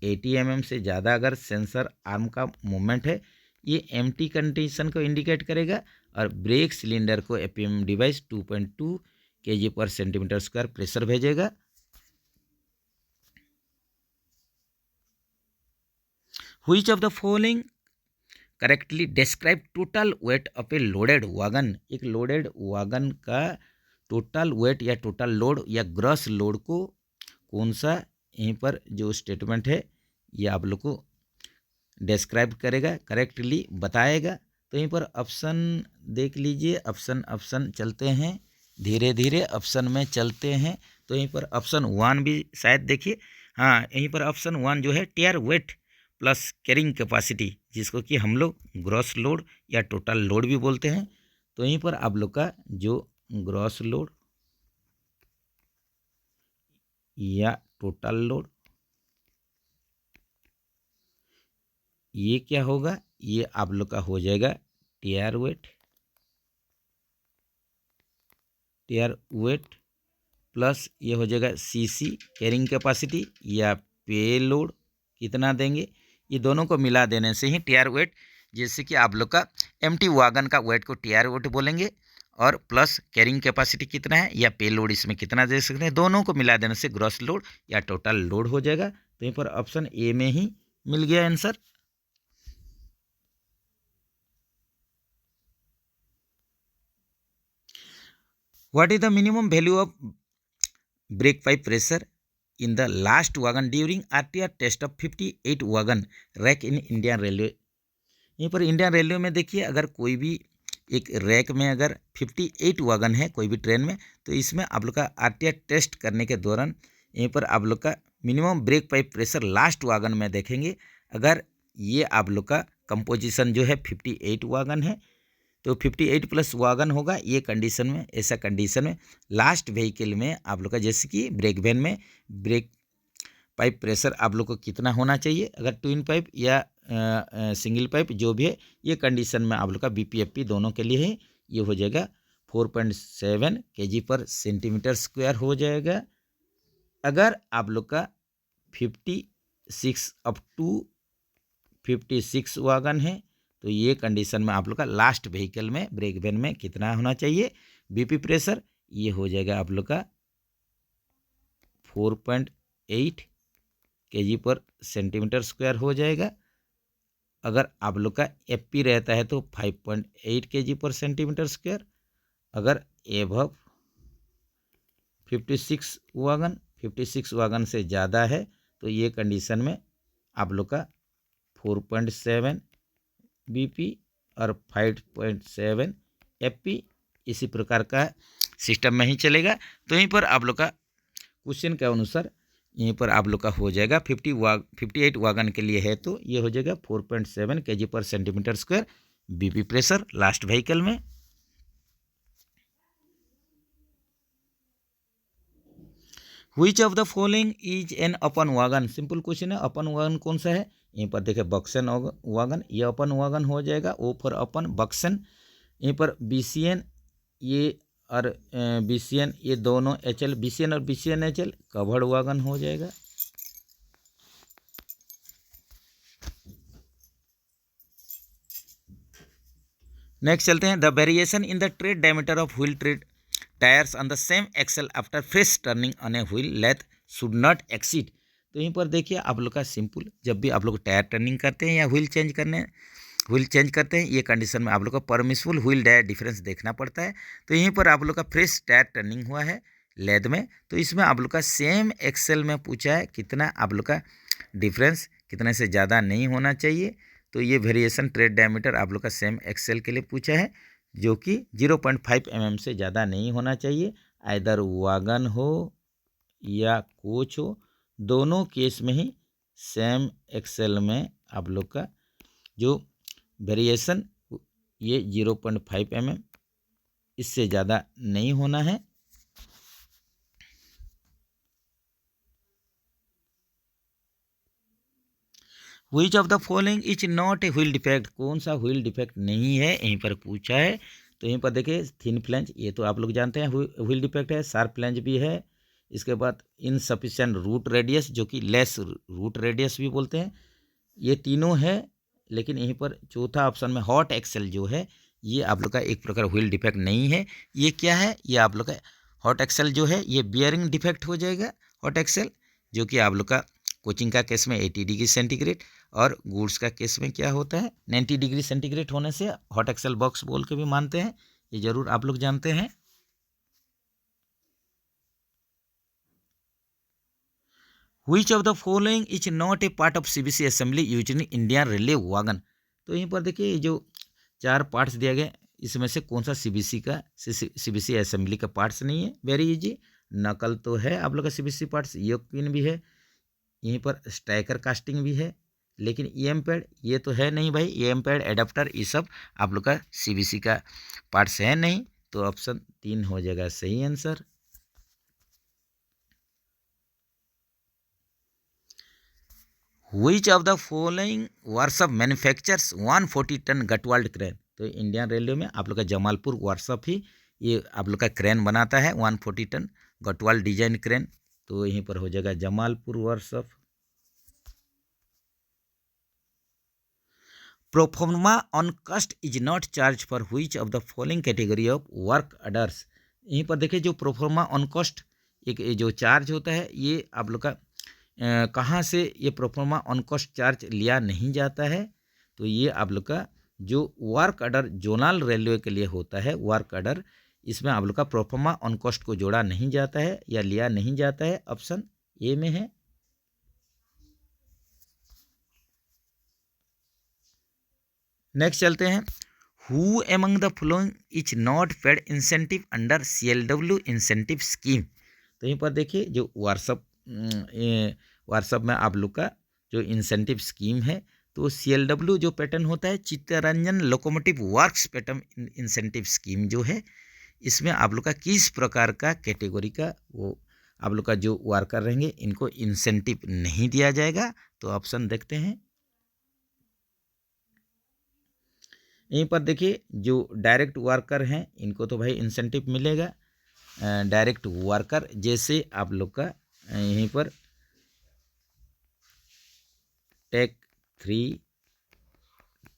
80 mm से ज़्यादा अगर सेंसर आर्म का मूवमेंट है ये एम्प्टी कंडीशन को इंडिकेट करेगा। और ब्रेक सिलेंडर को एपीएम डिवाइस 2.2 kg पर सेंटीमीटर स्क्वायर प्रेशर भेजेगा। Which of the following correctly describe total weight of A loaded wagon? एक लोडेड वागन का टोटल वेट या टोटल लोड या ग्रॉस लोड को कौन सा यहीं पर जो स्टेटमेंट है ये आप लोग को डिस्क्राइब करेगा, करेक्टली बताएगा। तो यहीं पर ऑप्शन देख लीजिए, ऑप्शन चलते हैं, धीरे धीरे ऑप्शन में चलते हैं। तो यहीं पर ऑप्शन 1 भी शायद देखिए, हाँ यहीं पर ऑप्शन 1 जो है tare weight plus carrying capacity, जिसको कि हम लोग ग्रॉस लोड या टोटल लोड भी बोलते हैं। तो यहीं पर आप लोग का जो ग्रॉस लोड या टोटल लोड ये क्या होगा? ये आप लोग का हो जाएगा टियर वेट प्लस ये हो जाएगा सीसी कैरिंग कैपेसिटी या पे लोड कितना देंगे, ये दोनों को मिला देने से ही टियर वेट, जैसे कि आप लोग का एम्प्टी वागन का वेट को टियर वेट बोलेंगे और प्लस कैरिंग कैपेसिटी कितना है या पे लोड इसमें कितना दे सकते हैं, दोनों को मिला देने से ग्रॉस लोड या टोटल लोड हो जाएगा। तो यहीं पर ऑप्शन ए में ही मिल गया answer. What is the minimum value of brake pipe pressure in the last wagon during RTR test of 58 wagon rack in Indian railway? यहीं पर इंडियन रेलवे में देखिए, अगर कोई भी एक रैक में अगर 58 वागन है कोई भी ट्रेन में, तो इसमें आप लोग का आरटीआर टेस्ट करने के दौरान यहीं पर आप लोग का minimum break pipe pressure last wagon में देखेंगे। अगर ये आप लोग का कंपोजिशन जो है 58 वागन है तो 58 प्लस वागन होगा ये कंडीशन में। ऐसा कंडीशन में लास्ट व्हीकल में आप लोग का जैसे कि ब्रेक वैन में ब्रेक पाइप प्रेशर आप लोग को कितना होना चाहिए, अगर ट्विन पाइप या सिंगल पाइप जो भी है, ये कंडीशन में आप लोग का बीपीएफपी दोनों के लिए है, ये हो जाएगा 4.7 kg पर सेंटीमीटर स्क्वायर हो जाएगा। अगर आप लोग का 56 अप टू 56 वागन है तो ये कंडीशन में आप लोग का लास्ट व्हीकल में ब्रेक वैन में कितना होना चाहिए बीपी प्रेशर, ये हो जाएगा आप लोग का 4.8 kg पर सेंटीमीटर स्क्वायर हो जाएगा। अगर आप लोग का एफपी रहता है तो 5.8 kg पर सेंटीमीटर स्क्वायर। अगर एबव 56 वागन से ज़्यादा है तो ये कंडीशन में आप लोग का 4.7 बीपी और 5.7 एफपी, इसी प्रकार का सिस्टम में ही चलेगा। तो यहीं पर आप लोग का क्वेश्चन के अनुसार यहीं पर आप लोग का हो जाएगा 58 वागन के लिए है तो ये हो जाएगा 4.7 kg पर centimeter square BP pressure last vehicle में। Which of the following is an open wagon? Simple question है, ओपन वागन कौन सा है? यहीं पर देखिए बक्सन वागन, ये ओपन वागन हो जाएगा, ओ फॉर ओपन बक्सन। यहीं पर बीसीएन ये और बीसीएन ये दोनों एचएल, बीसीएन और बीसीएन एचएल कवर्ड वागन हो जाएगा। नेक्स्ट चलते हैं, the variation in the tread diameter of wheel tread tyres on the same axle after fresh turning on a wheel length should not exceed. तो यहीं पर देखिए आप लोग का सिंपल, जब भी आप लोग टायर टर्निंग करते हैं या व्हील चेंज करते हैं ये कंडीशन में आप लोग का परमिसिबल व्हील डायर डिफरेंस देखना पड़ता है। तो यहीं पर आप लोग का फ्रेश टायर टर्निंग हुआ है लेद में, तो इसमें आप लोग का सेम एक्सेल में पूछा है कितना आप लोग का डिफरेंस कितने से ज़्यादा नहीं होना चाहिए। तो ये वेरिएशन ट्रेड डायमीटर आप लोग का सेम एक्सेल के लिए पूछा है जो कि 0.5 mm से ज़्यादा नहीं होना चाहिए। आइदर वागन हो या कोच हो, दोनों केस में ही सेम एक्सेल में आप लोग का जो वेरिएशन ये 0.5 mm, इससे ज़्यादा नहीं होना है। Which of the following is not a wheel defect, कौन सा व्हील डिफेक्ट नहीं है, यहीं पर पूछा है। तो यहीं पर देखिए थिन फ्लैंज, ये तो आप लोग जानते हैं व्हील डिफेक्ट है। शार्प फ्लैंज भी है। इसके बाद इनसफिशिएंट रूट रेडियस, जो कि लेस रूट रेडियस भी बोलते हैं, ये तीनों है। लेकिन यहीं पर चौथा ऑप्शन में हॉट एक्सेल जो है, ये आप लोग का एक प्रकार व्हील डिफेक्ट नहीं है। ये क्या है, ये आप लोग का हॉट एक्सेल जो है ये बियरिंग डिफेक्ट हो जाएगा। हॉट एक्सेल जो कि आप लोग का कोचिंग का केस में 80 डिग्री सेंटीग्रेड और गुड्स का केस में क्या होता है 90 डिग्री सेंटीग्रेड होने से हॉट एक्सेल बॉक्स बोल के भी मानते हैं। ये जरूर आप लोग जानते हैं। Which of the following is not A part of CBC assembly used in Indian railway wagon. तो यहीं पर देखिए ये जो 4 पार्ट्स दिया गया, इसमें से कौन सा सीबीसी असेंबली का पार्ट्स नहीं है। वेरी इजी, नकल तो है आप लोग का सीबीसी पार्ट्स, योक पिन भी है, यहीं पर स्ट्राइकर कास्टिंग भी है, लेकिन ईएम पैड ये तो है नहीं भाई। ईएम पैड एडाप्टर ये सब आप लोग का सीबीसी का पार्ट्स है नहीं। तो ऑप्शन 3 हो जाएगा सही answer. Which of the following workshop manufactures 140 ton Gottwald crane. तो इंडियन रेलवे में आप लोग का जमालपुर वर्कशॉप ही ये आप लोग का क्रेन बनाता है 140 टन गटवाल्ड डिजाइन क्रेन। तो यहीं पर हो जाएगा जमालपुर वर्कशॉप। प्रोफोर्मा ऑन कस्ट is not charge for which of the following category of work orders. यहीं पर देखिए जो प्रोफोर्मा ऑन कॉस्ट एक जो चार्ज होता है, ये आप लोग का कहाँ से ये प्रोफोर्मा ऑन कॉस्ट चार्ज लिया नहीं जाता है। तो ये आप लोग का जो वर्क ऑर्डर जोनल रेलवे के लिए होता है वर्क ऑर्डर, इसमें आप लोग का प्रोफोर्मा ऑन कॉस्ट को जोड़ा नहीं जाता है या लिया नहीं जाता है। ऑप्शन ए में है। नेक्स्ट चलते हैं। Who among the following is not paid incentive under CLW incentive scheme. तो यहीं पर देखिए जो व्हाट्सअप में आप लोग का जो इंसेंटिव स्कीम है, तो CLW जो पैटर्न होता है Chittaranjan locomotive works pattern incentive scheme जो है, इसमें आप लोग का किस प्रकार का कैटेगरी का वो आप लोग का जो वर्कर रहेंगे इनको इंसेंटिव नहीं दिया जाएगा। तो ऑप्शन देखते हैं। यहीं पर देखिए जो डायरेक्ट वर्कर हैं इनको तो भाई इंसेंटिव मिलेगा। डायरेक्ट वर्कर जैसे आप लोग का यहीं पर टेक 3,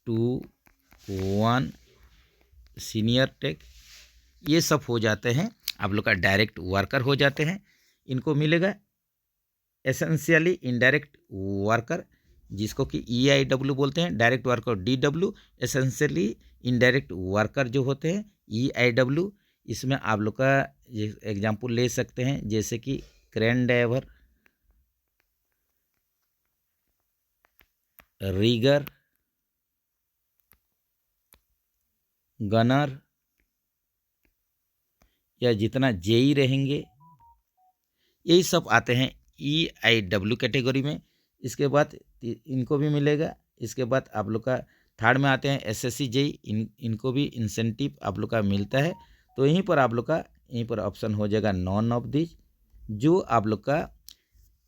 2, 1 सीनियर टेक, ये सब हो जाते हैं आप लोग का डायरेक्ट वर्कर हो जाते हैं, इनको मिलेगा। एसेंशियली इनडायरेक्ट वर्कर जिसको कि EIW बोलते हैं, direct worker DW, essentially indirect worker जो होते हैं EIW। इसमें आप लोग का एग्जाम्पल ले सकते हैं जैसे कि क्रेन ड्राइवर, रीगर, गनर, या जितना जेई रहेंगे यही सब आते हैं EIW कैटेगरी में। इसके बाद इनको भी मिलेगा। इसके बाद आप लोग का थर्ड में आते हैं SSC जेई, इनको भी इंसेंटिव आप लोग का मिलता है। तो यहीं पर आप लोग का यहीं पर ऑप्शन हो जाएगा नॉन ऑफ दिस। जो आप लोग का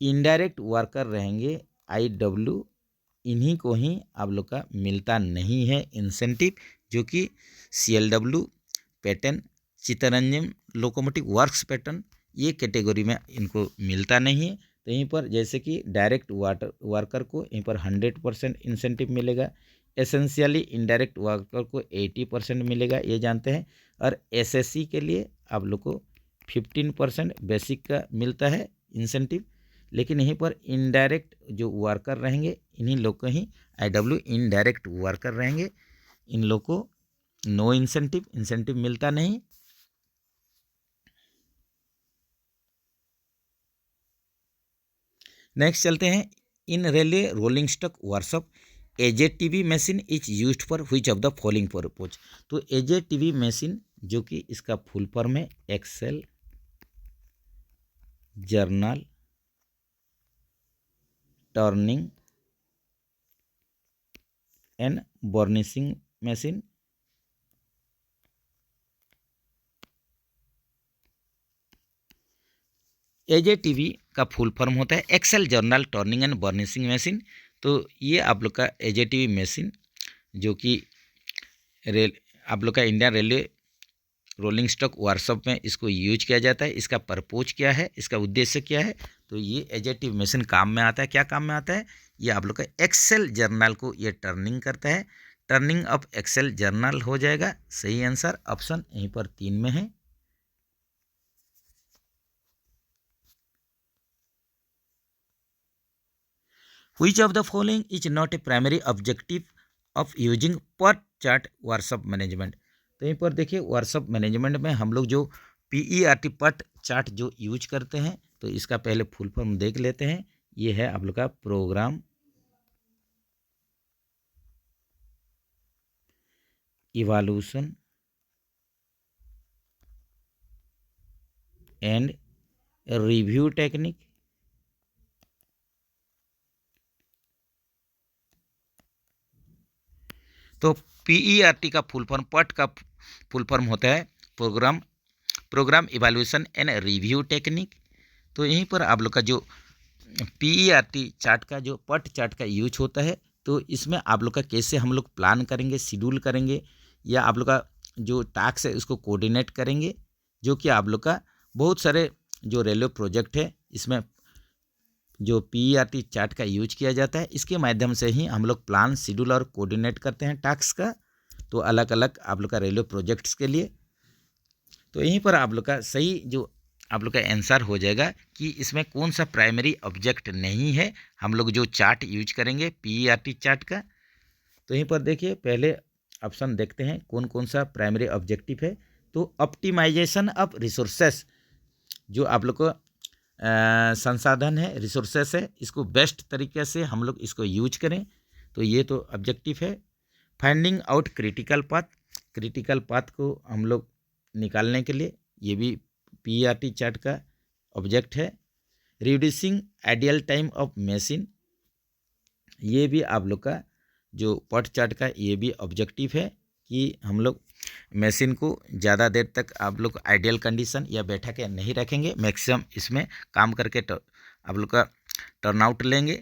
इनडायरेक्ट वर्कर रहेंगे IW, इन्हीं को ही आप लोग का मिलता नहीं है इंसेंटिव, जो कि CLW pattern Chittaranjan locomotive works pattern ये कैटेगरी में इनको मिलता नहीं है। तो यहीं पर जैसे कि डायरेक्ट वर्कर को यहीं पर 100% इंसेंटिव मिलेगा, एसेंशियली इनडायरेक्ट वर्कर को 80% मिलेगा, ये जानते हैं। और SSC के लिए आप लोग को 15% बेसिक का मिलता है इंसेंटिव। लेकिन यहीं पर इनडायरेक्ट जो वर्कर रहेंगे इन्हीं लोग को ही IW इनडायरेक्ट वर्कर रहेंगे, इन लोग को नो इंसेंटिव मिलता नहीं। नेक्स्ट चलते हैं। In railway rolling stock workshop AJTV machine is used for which of the following purpose. तो AJTV मशीन जो कि इसका फुल फॉर्म है axle journal turning and burnishing machine. AJTV का फुल फॉर्म होता है axle journal turning and burnishing machine. तो ये आप लोग का एजेटीवी मशीन जो कि आप लोग का Indian railway rolling stock workshop में इसको यूज किया जाता है। इसका पर्पोज क्या है, इसका उद्देश्य क्या है, तो ये एजेटिव मशीन काम में आता है। क्या काम में आता है, ये आप लोग का एक्सेल जर्नल को ये टर्निंग करता है। टर्निंग ऑफ एक्सेल जर्नल हो जाएगा। सही आंसर ऑप्शन यहीं पर 3 में है। Which of the following is not a primary objective of using per chart workshop management. तो यहीं पर देखिए वर्कशॉप मैनेजमेंट में हम लोग जो PERT पट चार्ट जो यूज करते हैं, तो इसका पहले फुल फॉर्म देख लेते हैं। ये है आप लोग का programme evolution and review technique. तो PERT का फुल फॉर्म, पट का फुल फॉर्म होता है programme evaluation and review technique. तो यहीं पर आप लोग का जो PERT चार्ट का जो पट चार्ट का यूज होता है, तो इसमें आप लोग का कैसे हम लोग प्लान करेंगे, शेड्यूल करेंगे, या आप लोग का जो टास्क है उसको कोऑर्डिनेट करेंगे, जो कि आप लोग का बहुत सारे जो रेलवे प्रोजेक्ट है इसमें जो PERT चार्ट का यूज किया जाता है, इसके माध्यम से ही हम लोग प्लान, शेड्यूल और कोऑर्डिनेट करते हैं टास्क का। तो अलग अलग आप लोग का रेलवे प्रोजेक्ट्स के लिए। तो यहीं पर आप लोग का सही जो आप लोग का आंसर हो जाएगा कि इसमें कौन सा प्राइमरी ऑब्जेक्ट नहीं है हम लोग जो चार्ट यूज करेंगे PERT चार्ट का। तो यहीं पर देखिए पहले ऑप्शन देखते हैं कौन कौन सा प्राइमरी ऑब्जेक्टिव है। तो ऑप्टिमाइजेशन ऑफ रिसोर्सेस, जो आप लोग को संसाधन है, रिसोर्सेस है, इसको बेस्ट तरीके से हम लोग इसको यूज करें, तो ये तो ऑब्जेक्टिव है। फाइंडिंग आउट क्रिटिकल पाथ को हम लोग निकालने के लिए, ये भी PERT चार्ट का ऑब्जेक्ट है। Reducing ideal time of machine, ये भी आप लोग का जो पट चार्ट का ये भी ऑब्जेक्टिव है कि हम लोग मशीन को ज़्यादा देर तक आप लोग आइडियल कंडीशन या बैठा के नहीं रखेंगे, मैक्सिमम इसमें काम करके आप लोग का टर्नआउट लेंगे।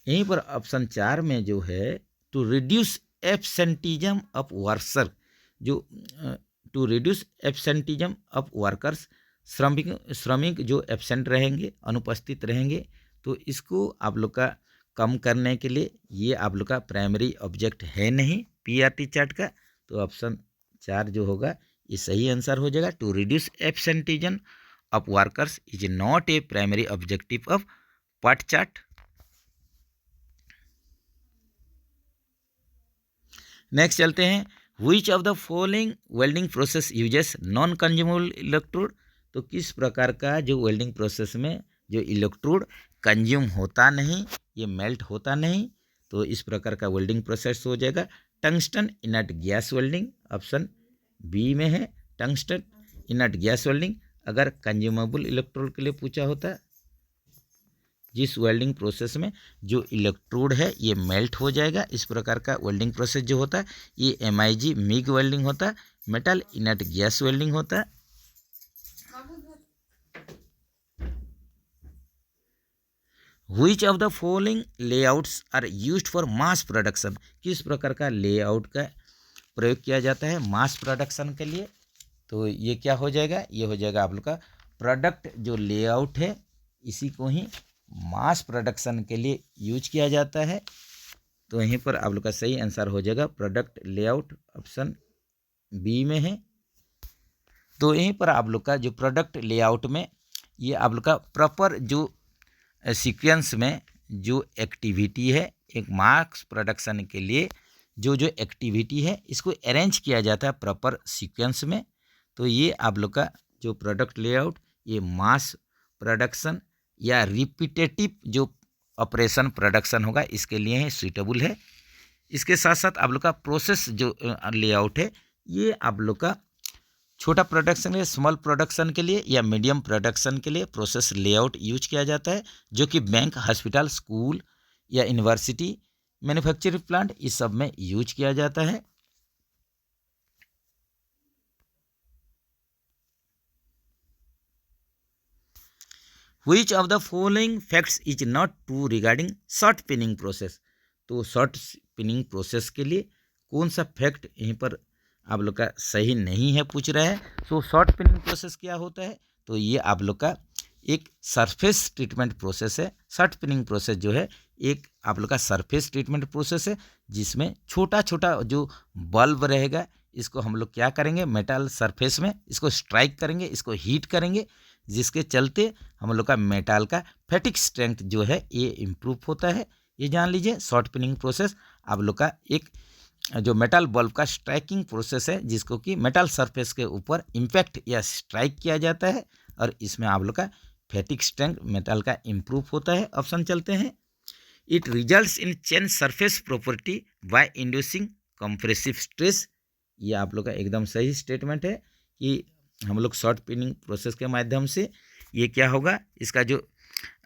यहीं पर ऑप्शन 4 में जो है to reduce absenteeism of worker, जो to reduce absenteeism of workers, श्रमिक जो एब्सेंट रहेंगे, अनुपस्थित रहेंगे, तो इसको आप लोग का कम करने के लिए ये आप लोग का प्राइमरी ऑब्जेक्ट है नहीं PERT चार्ट का। तो ऑप्शन 4 जो होगा ये सही आंसर हो जाएगा। To reduce absenteeism of workers is not a primary objective of PERT chart. Next चलते हैं, which of the following welding process uses non consumable electrode. तो किस प्रकार का जो वेल्डिंग प्रोसेस में जो इलेक्ट्रोड कंज्यूम होता नहीं, ये मेल्ट होता नहीं, तो इस प्रकार का वेल्डिंग प्रोसेस हो जाएगा tungsten inert gas welding. Option B में है टंगस्टन इनर्ट गैस वेल्डिंग। अगर कंज्यूमेबल इलेक्ट्रोड के लिए पूछा होता, जिस वेल्डिंग प्रोसेस में जो इलेक्ट्रोड है ये मेल्ट हो जाएगा, इस प्रकार का वेल्डिंग प्रोसेस जो होता है ये MIG मिग वेल्डिंग होता है, मेटल इनर्ट गैस वेल्डिंग होता है। Which of the following layouts are used for mass production, किस प्रकार का लेआउट का प्रयोग किया जाता है मास प्रोडक्शन के लिए। तो ये क्या हो जाएगा, ये हो जाएगा आप लोग का प्रोडक्ट जो लेआउट है, इसी को ही मास प्रोडक्शन के लिए यूज किया जाता है। तो यहीं पर आप लोग का सही आंसर हो जाएगा प्रोडक्ट लेआउट, ऑप्शन बी में है। तो यहीं पर आप लोग का जो प्रोडक्ट लेआउट में ये आप लोग का प्रॉपर जो सीक्वेंस में जो एक्टिविटी है, एक मास प्रोडक्शन के लिए जो जो एक्टिविटी है इसको अरेंज किया जाता है प्रॉपर सीक्वेंस में। तो ये आप लोग का जो प्रोडक्ट लेआउट ये मास प्रोडक्शन या रिपीटेटिव जो ऑपरेशन प्रोडक्शन होगा इसके लिए ही सूटेबल है। इसके साथ साथ आप लोग का प्रोसेस जो लेआउट है ये आप लोग का छोटा प्रोडक्शन है, स्मॉल प्रोडक्शन के लिए या मीडियम प्रोडक्शन के लिए प्रोसेस लेआउट यूज किया जाता है, जो कि बैंक, हॉस्पिटल, स्कूल या यूनिवर्सिटी, मैन्युफैक्चरिंग प्लांट इस सब में यूज किया जाता है। Which of the following facts is not true regarding short pinning process. तो शॉर्ट पिनिंग प्रोसेस के लिए कौन सा फैक्ट यहीं पर आप लोग का सही नहीं है पूछ रहा है। तो शॉर्ट पिनिंग प्रोसेस क्या होता है, तो ये आप लोग का एक सरफेस ट्रीटमेंट प्रोसेस है। शॉर्ट पिनिंग प्रोसेस जो है एक आप लोग का सरफेस ट्रीटमेंट प्रोसेस है, जिसमें छोटा छोटा जो बल्ब रहेगा इसको हम लोग क्या करेंगे, मेटल सरफेस में इसको स्ट्राइक करेंगे, इसको हीट करेंगे, जिसके चलते हम लोग का मेटल का फैटिक स्ट्रेंथ जो है ये इम्प्रूव होता है। ये जान लीजिए शॉर्ट पिनिंग प्रोसेस आप लोग का एक जो मेटल बल्ब का स्ट्राइकिंग प्रोसेस है, जिसको कि मेटल सरफेस के ऊपर इम्पैक्ट या स्ट्राइक किया जाता है, और इसमें आप लोग का फैटिक स्ट्रेंथ मेटल का इम्प्रूव होता है। ऑप्शन चलते हैं, it results in change surface property bye inducing compressive stress. ये आप लोग का एकदम सही स्टेटमेंट है कि हम लोग शॉर्ट पिनिंग प्रोसेस के माध्यम से ये क्या होगा, इसका जो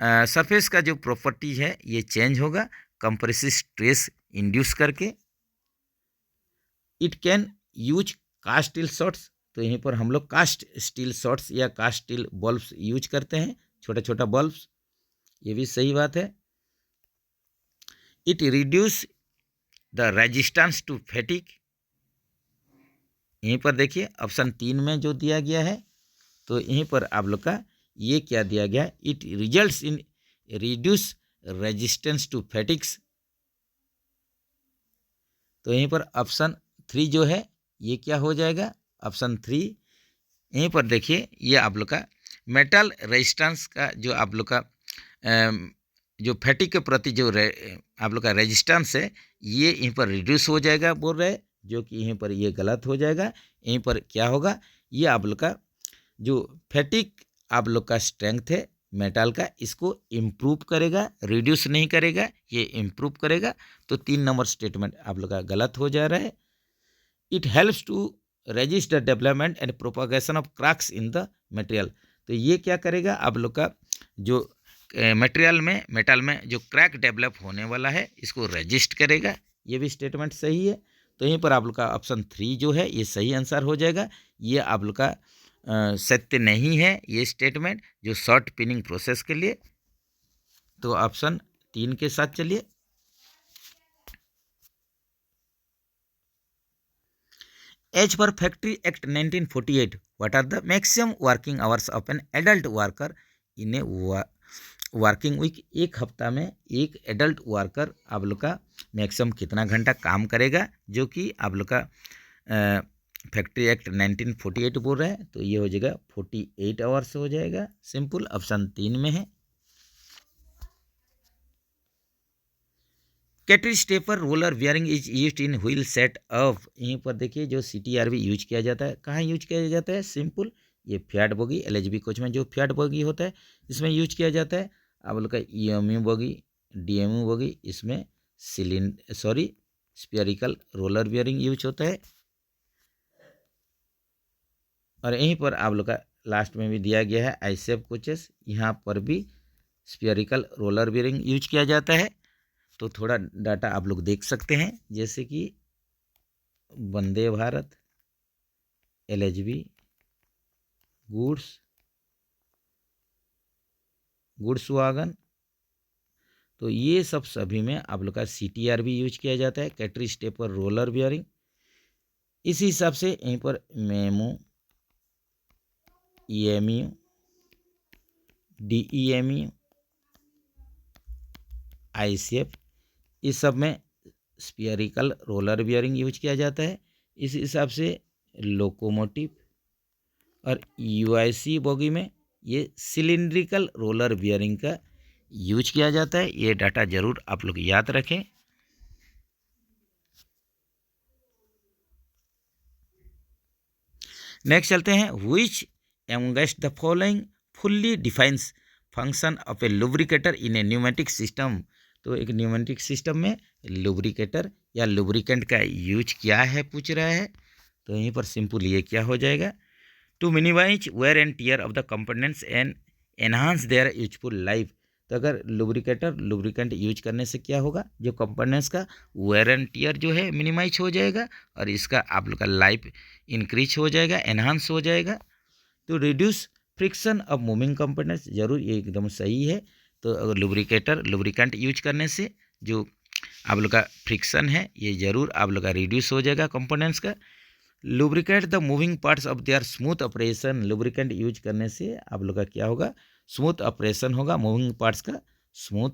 सरफेस का जो प्रॉपर्टी है ये चेंज होगा कंप्रेसिव स्ट्रेस इंड्यूस करके। It can use cast steel shots. तो यहीं पर हम लोग कास्ट स्टील शॉट्स या कास्ट स्टील बल्ब्स यूज करते हैं, छोटा छोटा बल्ब्स, ये भी सही बात है। It reduce the resistance to fatigue. यहीं पर देखिए ऑप्शन 3 में जो दिया गया है, तो यहीं पर आप लोग का ये क्या दिया गया, it results in reduce resistance to fatigues. तो यहीं पर ऑप्शन 3 जो है ये क्या हो जाएगा, ऑप्शन 3। यहीं पर देखिए ये आप लोग का मेटल रेजिस्टेंस का जो आप लोग का जो फैटिक के प्रति जो आप लोग का रेजिस्टेंस है ये यहीं पर रिड्यूस हो जाएगा बोल रहे, जो कि यहीं पर ये गलत हो जाएगा। यहीं पर क्या होगा, ये आप लोग का जो फैटिक आप लोग का स्ट्रेंथ है मेटल का, इसको इम्प्रूव करेगा, रिड्यूस नहीं करेगा, ये इम्प्रूव करेगा। तो 3 नंबर स्टेटमेंट आप लोग का गलत हो जा रहा है। It helps to resist the development and propagation of cracks in the material. तो ये क्या करेगा, आप लोग का जो मटेरियल में मेटल में जो क्रैक डेवलप होने वाला है इसको रेजिस्ट करेगा, ये भी स्टेटमेंट सही है। तो यहीं पर आप लोग का ऑप्शन 3 जो है ये सही आंसर हो जाएगा। ये आप लोग का सत्य नहीं है ये स्टेटमेंट जो शॉर्ट पिनिंग प्रोसेस के लिए। तो ऑप्शन 3 के साथ चलिए। एज पर factory act 1948 what are the maximum working hours of an adult worker in a working week. एक हफ्ता में एक एडल्ट वर्कर आप लोग का मैक्सिमम कितना घंटा काम करेगा, जो कि आप लोग का फैक्ट्री एक्ट 1948 बोल रहा है। तो ये हो जाएगा 48 आवर्स हो जाएगा, सिंपल, ऑप्शन 3 में है। Cattery stepper roller bearing is used in wheel set up. यहीं पर देखिए जो CTRV यूज किया जाता है, कहाँ यूज किया जाता है, सिंपल ये फियाट बोगी LHB कोच में जो फियाट बोगी होता है इसमें यूज किया जाता है। आप लोग का EMU बोगी DMU बोगी इसमें स्फीयरिकल रोलर बियरिंग यूज होता है। और यहीं पर आप लोग का लास्ट में भी दिया गया है ISEF कोचेस, यहाँ पर भी स्फीयरिकल रोलर बियरिंग यूज किया जाता है। तो थोड़ा डाटा आप लोग देख सकते हैं, जैसे कि Vande Bharat, LHB, goods wagon, तो ये सब सभी में आप लोग का CTRV यूज किया जाता है, कैटरी स्टेपर रोलर बियरिंग। इसी हिसाब से यहीं पर मेमो, EMU, DEMU, ISEF, इस सब में स्फीयरिकल रोलर बियरिंग यूज किया जाता है। इस हिसाब से लोकोमोटिव और UIC बोगी में ये सिलिंड्रिकल रोलर बियरिंग का यूज किया जाता है। ये डाटा जरूर आप लोग याद रखें। नेक्स्ट चलते हैं, which amongst the following fully defines function of A lubricator in A pneumatic system. तो एक न्यूमेटिक सिस्टम में लुब्रिकेटर या लुब्रिकेंट का यूज क्या है पूछ रहा है। तो यहीं पर सिंपल ये क्या हो जाएगा, to minimise wear and tear of the components and enhance their useful life. तो अगर लुब्रिकेंट यूज करने से क्या होगा, जो कंपोनेंट्स का वेयर एंड टीयर जो है मिनिमाइज हो जाएगा और इसका आप लोग का लाइफ इंक्रीज हो जाएगा, एनहांस हो जाएगा। तो reduce friction of moving components, जरूर ये एकदम सही है। तो अगर लुब्रिकेंट यूज करने से जो आप लोग का फ्रिक्शन है ये जरूर आप लोग का रिड्यूस हो जाएगा कंपोनेंट्स का। Lubricate the moving parts of their smooth operation, lubricant use करने से आप लोग का क्या होगा, स्मूथ ऑपरेशन होगा, मूविंग पार्ट्स का स्मूथ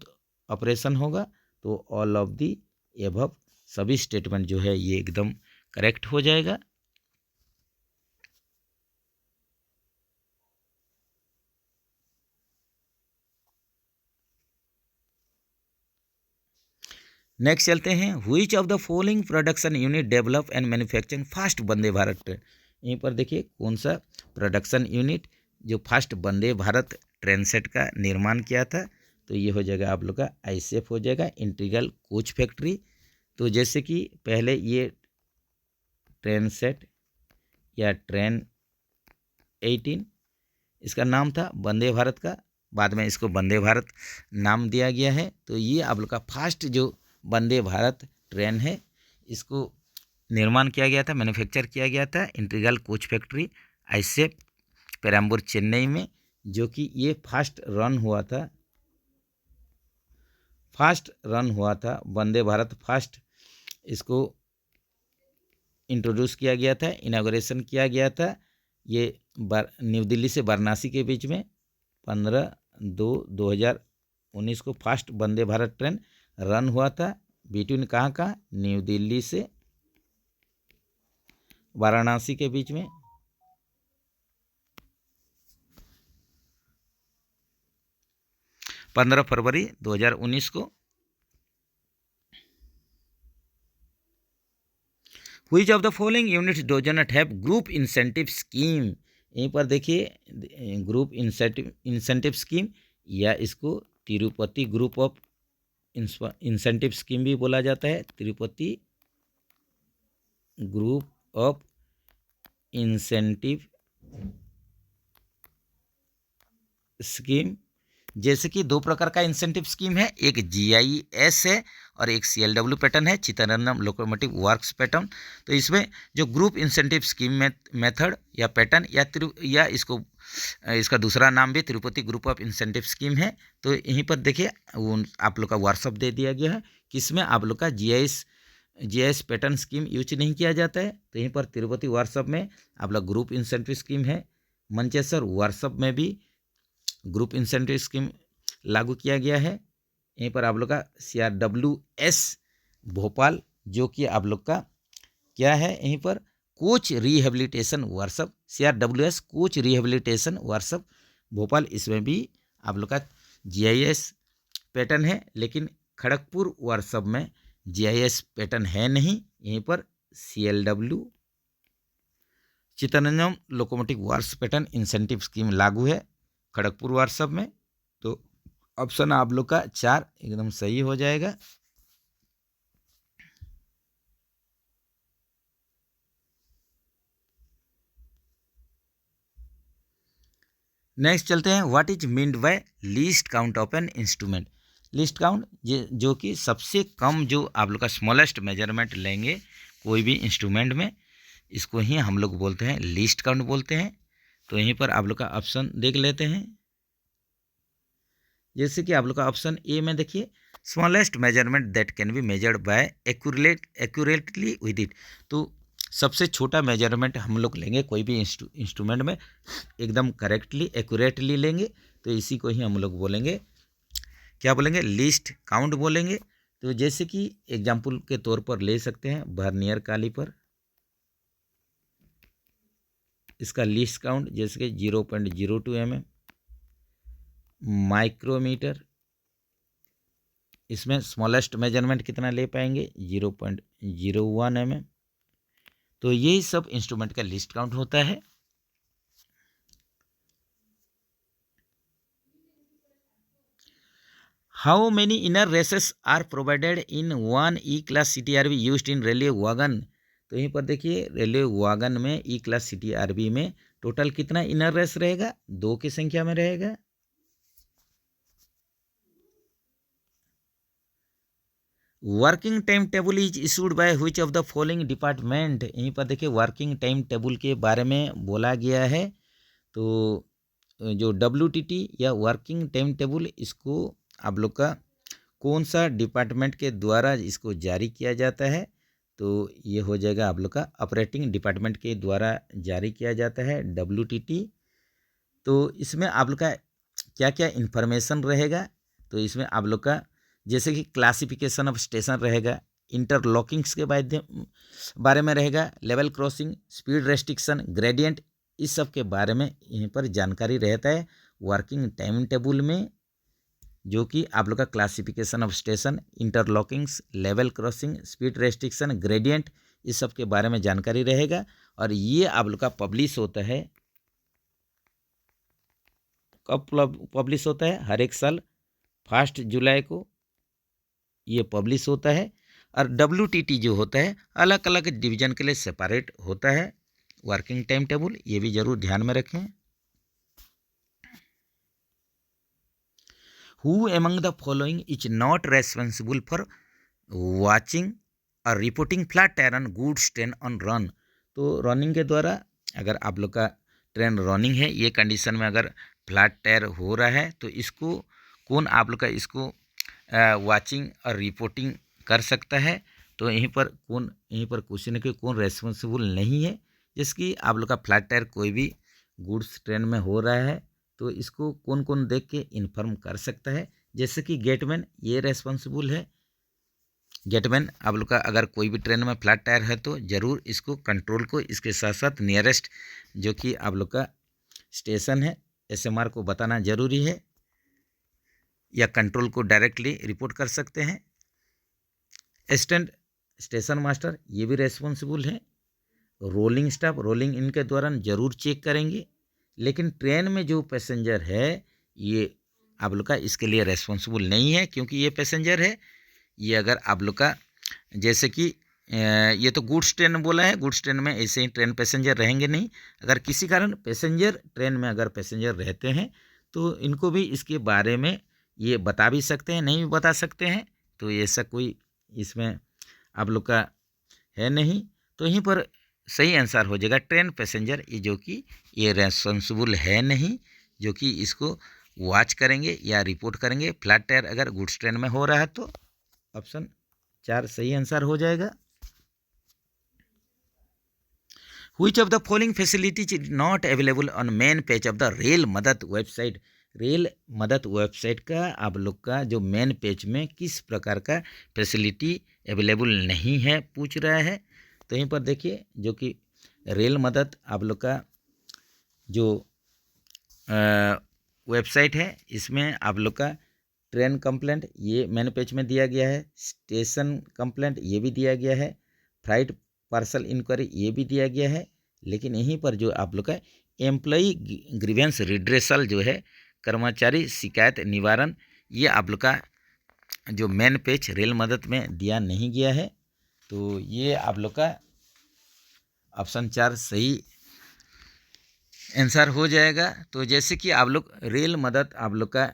ऑपरेशन होगा। तो ऑल ऑफ दी एबव, सभी स्टेटमेंट जो है ये एकदम करेक्ट हो जाएगा। नेक्स्ट चलते हैं, which of the following production unit develop and manufacturing fast Vande Bharat train. यहीं पर देखिए कौन सा प्रोडक्शन यूनिट जो fast Vande Bharat train set का निर्माण किया था। तो ये हो जाएगा आप लोग का आईसीएफ हो जाएगा, इंटीग्रल कोच फैक्ट्री। तो जैसे कि पहले ये ट्रेन सेट या ट्रेन 18 इसका नाम था वंदे भारत का, बाद में इसको वंदे भारत नाम दिया गया है। तो ये आप लोग का फास्ट जो वंदे भारत ट्रेन है इसको निर्माण किया गया था, मैन्युफैक्चर किया गया था integral coach factory ICF Perambur Chennai में, जो कि ये फास्ट रन हुआ था वंदे भारत फास्ट, इसको इंट्रोड्यूस किया गया था, इनागोरेशन किया गया था। ये न्यू दिल्ली से वाराणसी के बीच में 15/2/2019 को fast Vande Bharat train run हुआ था। बिटवीन कहाँ का, न्यू दिल्ली से वाराणसी के बीच में। फरवरी 2019 को। Which of the following units does not have group incentive scheme. यहीं पर देखिए ग्रुप इंसेंटिव स्कीम, या इसको Tirupati group of incentive scheme भी बोला जाता है, Tirupati group of incentive scheme. जैसे कि दो प्रकार का इंसेंटिव स्कीम है, एक जीआईएस है और एक सीएलडब्ल्यू पैटर्न है, चित्तरंजन लोकोमोटिव वर्क्स पैटर्न। तो इसमें जो ग्रुप इंसेंटिव स्कीम मेथड या पैटर्न या इसका दूसरा नाम भी Tirupati group of incentive scheme है। तो यहीं पर देखिए आप लोग का व्हाट्सअप दे दिया गया है, किसमें आप लोग का जीआईएस पैटर्न स्कीम यूज नहीं किया जाता है। तो यहीं पर तिरुपति व्हाट्सअप में आप लोग ग्रुप इंसेंटिव स्कीम है, मंचेसर व्हाट्सअप में भी ग्रुप इंसेंटिव स्कीम लागू किया गया है। यहीं पर आप लोग का CRWS भोपाल, जो कि आप लोग का क्या है, यहीं पर coach rehabilitation workshop, CRWS coach rehabilitation workshop Bhopal, इसमें भी आप लोग का GIS पैटर्न है। लेकिन खड़गपुर वर्कशॉप में GIS पैटर्न है नहीं, यहीं पर CLW Chittaranjan locomotive works pattern incentive scheme लागू है खड़गपुर व्हाट्सएप में। तो ऑप्शन आप लोग का 4 एकदम सही हो जाएगा। नेक्स्ट चलते हैं, what is meant by least count of an instrument. Least count जो कि सबसे कम जो आप लोग का स्मॉलेस्ट मेजरमेंट लेंगे कोई भी इंस्ट्रूमेंट में, इसको ही हम लोग बोलते हैं लीस्ट काउंट बोलते हैं। तो यहीं पर आप लोग का ऑप्शन देख लेते हैं। जैसे कि आप लोग का ऑप्शन ए में देखिए, smallest measurement that can be measured by accurately with it. तो सबसे छोटा मेजरमेंट हम लोग लेंगे कोई भी इंस्ट्रूमेंट में, एकदम करेक्टली एक्यूरेटली लेंगे। तो इसी को ही हम लोग बोलेंगे, क्या बोलेंगे, लीस्ट काउंट बोलेंगे। तो जैसे कि एग्जाम्पल के तौर पर ले सकते हैं वर्नियर कैलिपर, इसका लीस्ट काउंट जैसे कि 0.02 mm। माइक्रोमीटर, इसमें स्मॉलेस्ट मेजरमेंट कितना ले पाएंगे, 0.01 mm। तो यही सब इंस्ट्रूमेंट का लिस्ट काउंट होता है। How many inner races are provided in 1 E-class CTRV used in railway wagon. तो यहीं पर देखिए रेलवे वागन में E-class CTRV में टोटल कितना इनर रेस रहेगा, 2 की संख्या में रहेगा। Working time table is issued by which of the following department. यहीं पर देखिए वर्किंग टाइम टेबल के बारे में बोला गया है। तो जो WTT या वर्किंग टाइम टेबल, इसको आप लोग का कौन सा डिपार्टमेंट के द्वारा इसको जारी किया जाता है, तो ये हो जाएगा आप लोग का ऑपरेटिंग डिपार्टमेंट के द्वारा जारी किया जाता है WTT। तो इसमें आप लोग का क्या क्या इन्फॉर्मेशन रहेगा, तो इसमें आप लोग का जैसे कि क्लासिफिकेशन ऑफ स्टेशन रहेगा, इंटरलॉकिंग्स के बारे में रहेगा, level crossing, speed restriction, gradient, इस सब के बारे में यहीं पर जानकारी रहता है वर्किंग टाइम टेबल में, जो कि आप लोग का classification of station, interlockings, level crossing, speed restriction, gradient, इस सब के बारे में जानकारी रहेगा। और ये आप लोग का पब्लिश होता है, कब पब्लिश होता है, हर एक साल 1 जुलाई को ये पब्लिश होता है। और WTT जो होता है अलग अलग डिवीजन के लिए सेपरेट होता है वर्किंग टाइम टेबल, ये भी जरूर ध्यान में रखें। Who among the following is not responsible for watching और reporting flat tyre on goods train on run. तो रनिंग के द्वारा अगर आप लोग का ट्रेन रनिंग है, ये कंडीशन में अगर फ्लैट टायर हो रहा है, तो इसको कौन आप लोग का इसको वाचिंग और रिपोर्टिंग कर सकता है, तो यहीं पर क्वेश्चन है कि कौन रेस्पॉन्सिबल नहीं है। जैसे कि आप लोग का फ्लैट टायर कोई भी गुड्स ट्रेन में हो रहा है, तो इसको कौन कौन देख के इन्फॉर्म कर सकता है, जैसे कि गेटमैन ये रेस्पॉन्सिबल है। गेटमैन आप लोग का अगर कोई भी ट्रेन में फ्लैट टायर है तो ज़रूर इसको कंट्रोल को इसके साथ साथ नियरेस्ट जो कि आप लोग का स्टेशन है SMR को बताना ज़रूरी है, या कंट्रोल को डायरेक्टली रिपोर्ट कर सकते हैं। असिस्टेंट स्टेशन मास्टर ये भी रेस्पॉन्सिबल है। रोलिंग स्टाफ रोलिंग इनके दौरान ज़रूर चेक करेंगे, लेकिन ट्रेन में जो पैसेंजर है ये आप लोग का इसके लिए रेस्पॉन्सिबल नहीं है, क्योंकि ये पैसेंजर है, ये अगर आप लोग का जैसे कि ये तो गुड्स ट्रेन बोला है, गुड्स ट्रेन में ऐसे ही ट्रेन पैसेंजर रहेंगे नहीं। अगर किसी कारण पैसेंजर ट्रेन में अगर पैसेंजर रहते हैं तो इनको भी इसके बारे में ये बता भी सकते हैं, नहीं भी बता सकते हैं, तो ऐसा कोई इसमें आप लोग का है नहीं। तो यहीं पर सही आंसर हो जाएगा ट्रेन पैसेंजर, ये जो कि ये रेस्पॉन्सिबल है नहीं, जो कि इसको वॉच करेंगे या रिपोर्ट करेंगे। फ्लैट टायर अगर गुड्स ट्रेन में हो रहा है तो ऑप्शन 4 सही आंसर हो जाएगा। Which of the following facilities is not available on main page of the rail मदद वेबसाइट। रेल मदद वेबसाइट का आप लोग का जो मेन पेज में किस प्रकार का फैसिलिटी अवेलेबल नहीं है पूछ रहा है। तो यहीं पर देखिए जो कि रेल मदद आप लोग का जो वेबसाइट है, इसमें आप लोग का ट्रेन कंप्लेंट ये मेन पेज में दिया गया है, स्टेशन कंप्लेंट ये भी दिया गया है, फ्लाइट पार्सल इंक्वायरी ये भी दिया गया है। लेकिन यहीं पर जो आप लोग का एम्प्लॉई ग्रीवेंस रिड्रेसल जो है, कर्मचारी शिकायत निवारण, ये आप लोग का जो मेन पेज रेल मदद में दिया नहीं गया है। तो ये आप लोग का ऑप्शन 4 सही आंसर हो जाएगा। तो जैसे कि आप लोग रेल मदद आप लोग का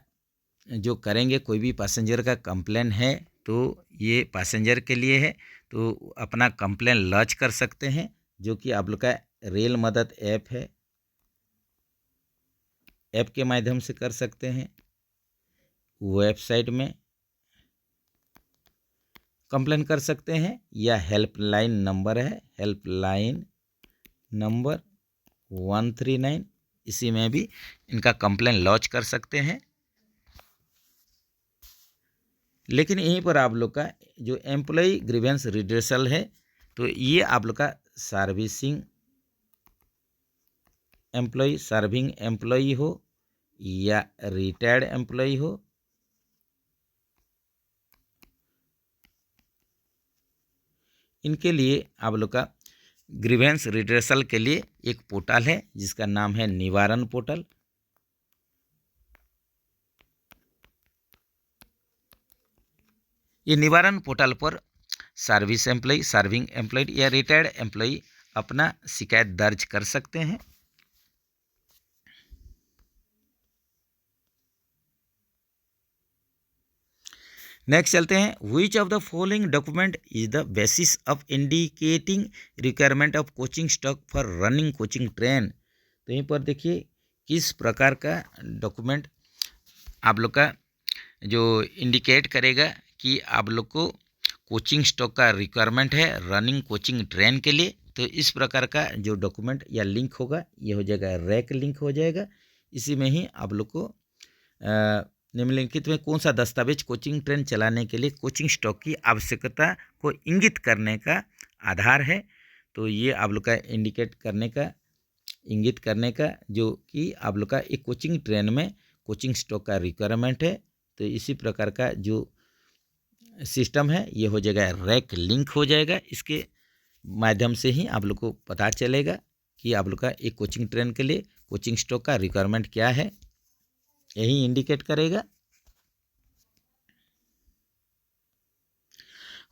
जो करेंगे, कोई भी पैसेंजर का कंप्लेन है तो ये पैसेंजर के लिए है, तो अपना कंप्लेन लॉन्च कर सकते हैं, जो कि आप लोग का रेल मदद ऐप है, ऐप के माध्यम से कर सकते हैं। वेबसाइट में कंप्लेन कर सकते हैं, या हेल्पलाइन नंबर है, हेल्पलाइन नंबर 139, इसी में भी इनका कंप्लेन लॉन्च कर सकते हैं। लेकिन यहीं पर आप लोग का जो एम्प्लॉय ग्रीवेंस रिड्रेसल है, तो ये आप लोग का सर्विसिंग एम्प्लॉय, सर्विंग एम्प्लॉय हो या रिटायर्ड एम्प्लॉय हो, इनके लिए आप लोग का ग्रीवेंस रिड्रेसल के लिए एक पोर्टल है जिसका नाम है निवारण पोर्टल। ये निवारण पोर्टल पर सर्विस एम्प्लॉय, सर्विंग एम्प्लॉय या रिटायर्ड एम्प्लॉय अपना शिकायत दर्ज कर सकते हैं। नेक्स्ट चलते हैं, which of the following document is the basis of indicating requirement of coaching stock for running coaching train. तो यहीं पर देखिए किस प्रकार का डॉक्यूमेंट आप लोग का जो इंडिकेट करेगा कि आप लोग को कोचिंग स्टॉक का रिक्वायरमेंट है रनिंग कोचिंग ट्रेन के लिए। तो इस प्रकार का जो डॉक्यूमेंट या लिंक होगा ये हो जाएगा रैक लिंक हो जाएगा। इसी में ही आप लोग को निम्नलिखित में कौन सा दस्तावेज कोचिंग ट्रेन चलाने के लिए कोचिंग स्टॉक की आवश्यकता को इंगित करने का आधार है। तो ये आप लोग का इंगित करने का जो कि आप लोग का एक कोचिंग ट्रेन में कोचिंग स्टॉक का रिक्वायरमेंट है। तो इसी प्रकार का जो सिस्टम है ये हो जाएगा रैक लिंक हो जाएगा। इसके माध्यम से ही आप लोग को पता चलेगा कि आप लोग का एक कोचिंग ट्रेन के लिए कोचिंग स्टॉक का रिक्वायरमेंट क्या है, यही इंडिकेट करेगा।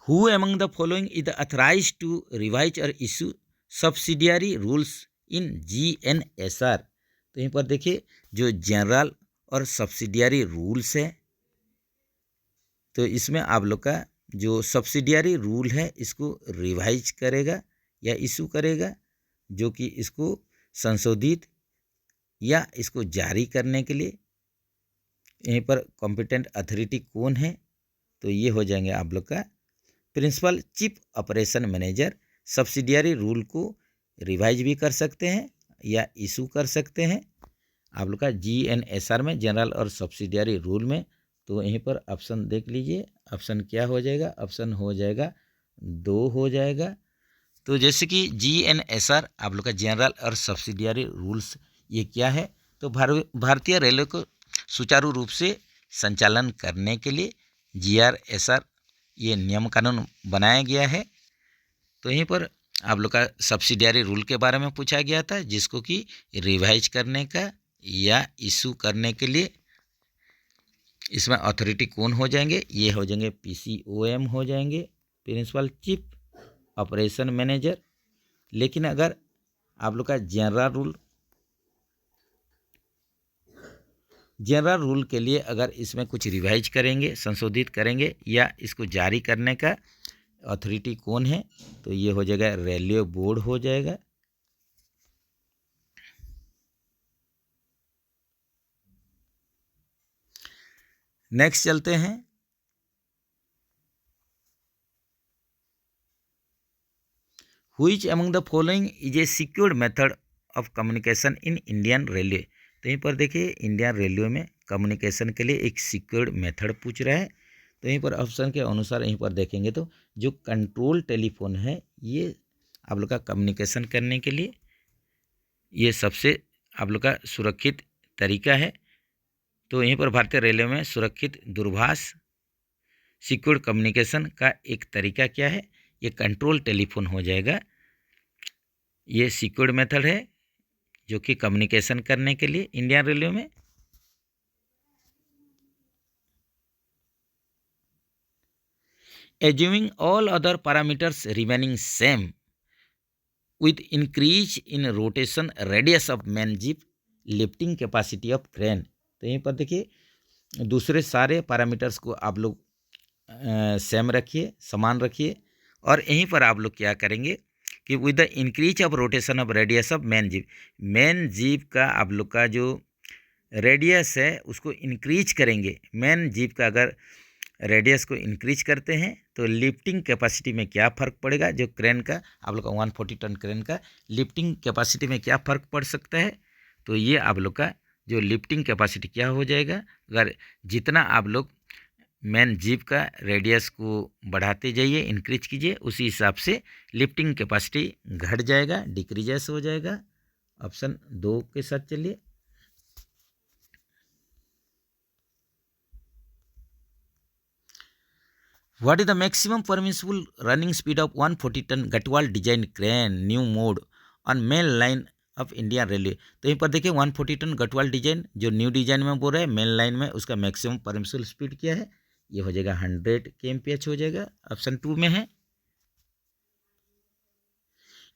Who among the following is authorized to revise or issue subsidiary rules in GNSR? तो यहीं पर देखिए जो जनरल और सब्सिडियरी रूल्स है, तो इसमें आप लोग का जो सब्सिडियरी रूल है इसको रिवाइज करेगा या इशू करेगा, जो कि इसको संशोधित या इसको जारी करने के लिए यहीं पर कॉम्पिटेंट अथॉरिटी कौन है, तो ये हो जाएंगे आप लोग का principal chief operation manager. Subsidiary rule को रिवाइज भी कर सकते हैं या इशू कर सकते हैं आप लोग का GNSR में जनरल और सब्सिडियरी रूल में। तो यहीं पर ऑप्शन देख लीजिए, ऑप्शन क्या हो जाएगा, ऑप्शन हो जाएगा 2 हो जाएगा। तो जैसे कि GNSR आप लोग का जनरल और सब्सिडियरी रूल्स ये क्या है, तो भारतीय रेलवे को सुचारू रूप से संचालन करने के लिए GRSR ये नियम कानून बनाया गया है। तो यहीं पर आप लोग का सब्सिडियरी रूल के बारे में पूछा गया था, जिसको कि रिवाइज करने का या इशू करने के लिए इसमें अथॉरिटी कौन हो जाएंगे, ये हो जाएंगे PCOM हो जाएंगे, प्रिंसिपल चीफ ऑपरेशन मैनेजर। लेकिन अगर आप लोग का जनरल रूल के लिए अगर इसमें कुछ रिवाइज करेंगे, संशोधित करेंगे या इसको जारी करने का अथॉरिटी कौन है, तो ये हो जाएगा रेलवे बोर्ड हो जाएगा। नेक्स्ट चलते हैं। Which among the following is a secured method of communication in Indian Railway? तो यहीं पर देखिए इंडियन रेलवे में कम्युनिकेशन के लिए एक सिक्योर्ड मेथड पूछ रहा है। तो यहीं पर ऑप्शन के अनुसार यहीं पर देखेंगे तो जो कंट्रोल टेलीफोन है ये आप लोग का कम्युनिकेशन करने के लिए ये सबसे आप लोग का सुरक्षित तरीका है। तो यहीं पर भारतीय रेलवे में सुरक्षित दूरभाष सिक्योर्ड कम्युनिकेशन का एक तरीका क्या है, ये कंट्रोल टेलीफोन हो जाएगा। ये सिक्योर्ड मेथड है जो कि कम्युनिकेशन करने के लिए इंडियन रेलवे में। Assuming all other parameters remaining same with increase in rotation radius of main jeep lifting capacity of train। तो यहीं पर देखिए दूसरे सारे पैरामीटर्स को आप लोग सेम रखिए, समान रखिए, और यहीं पर आप लोग क्या करेंगे कि with the increase of rotation of radius of main jeep का आप लोग का जो रेडियस है उसको इंक्रीज करेंगे। मेन जीप का अगर रेडियस को इंक्रीज करते हैं तो लिफ्टिंग कैपेसिटी में क्या फ़र्क पड़ेगा, जो क्रेन का आप लोग का 140 टन क्रेन का लिफ्टिंग कैपेसिटी में क्या फ़र्क पड़ सकता है। तो ये आप लोग का जो लिफ्टिंग कैपेसिटी क्या हो जाएगा, अगर जितना आप लोग मेन जीप का रेडियस को बढ़ाते जाइए, इंक्रीज कीजिए, उसी हिसाब से लिफ्टिंग कैपेसिटी घट जाएगा, डिक्रीजेस हो जाएगा। ऑप्शन 2 के साथ चलिए। What is the maximum permissible running speed of 140 ton Gottwald design crane new mode on main line of Indian railway? तो यहीं पर देखिए 140 टन गटवाल डिजाइन जो न्यू डिजाइन में बोल रहा है मेन लाइन में, उसका मैक्सिमम परमिसिबल स्पीड क्या है, ये हो जाएगा 100 kmph हो जाएगा। ऑप्शन 2 में है।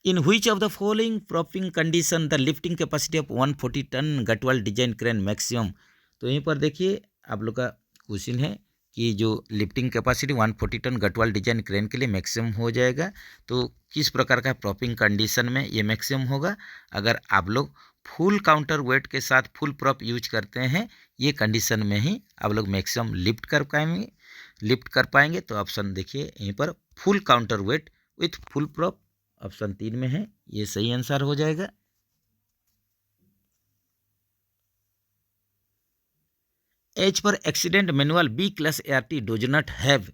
In which of the following propping condition the lifting capacity of 140 ton गटवाल design crane maximum? तो यहीं पर देखिए आप लोग का क्वेश्चन है कि जो lifting capacity 140 ton गटवाल design crane के लिए मैक्सिमम हो जाएगा, तो किस प्रकार का प्रॉपिंग कंडीशन में ये मैक्सिमम होगा, अगर आप लोग फुल काउंटर वेट के साथ फुल प्रॉप यूज करते हैं, ये कंडीशन में ही आप लोग मैक्सिमम लिफ्ट कर पाएंगे। तो ऑप्शन देखिए यहीं पर full counter wait with full prop option 3 में है, ये सही आंसर हो जाएगा। एज पर accident manual B class ART does not have.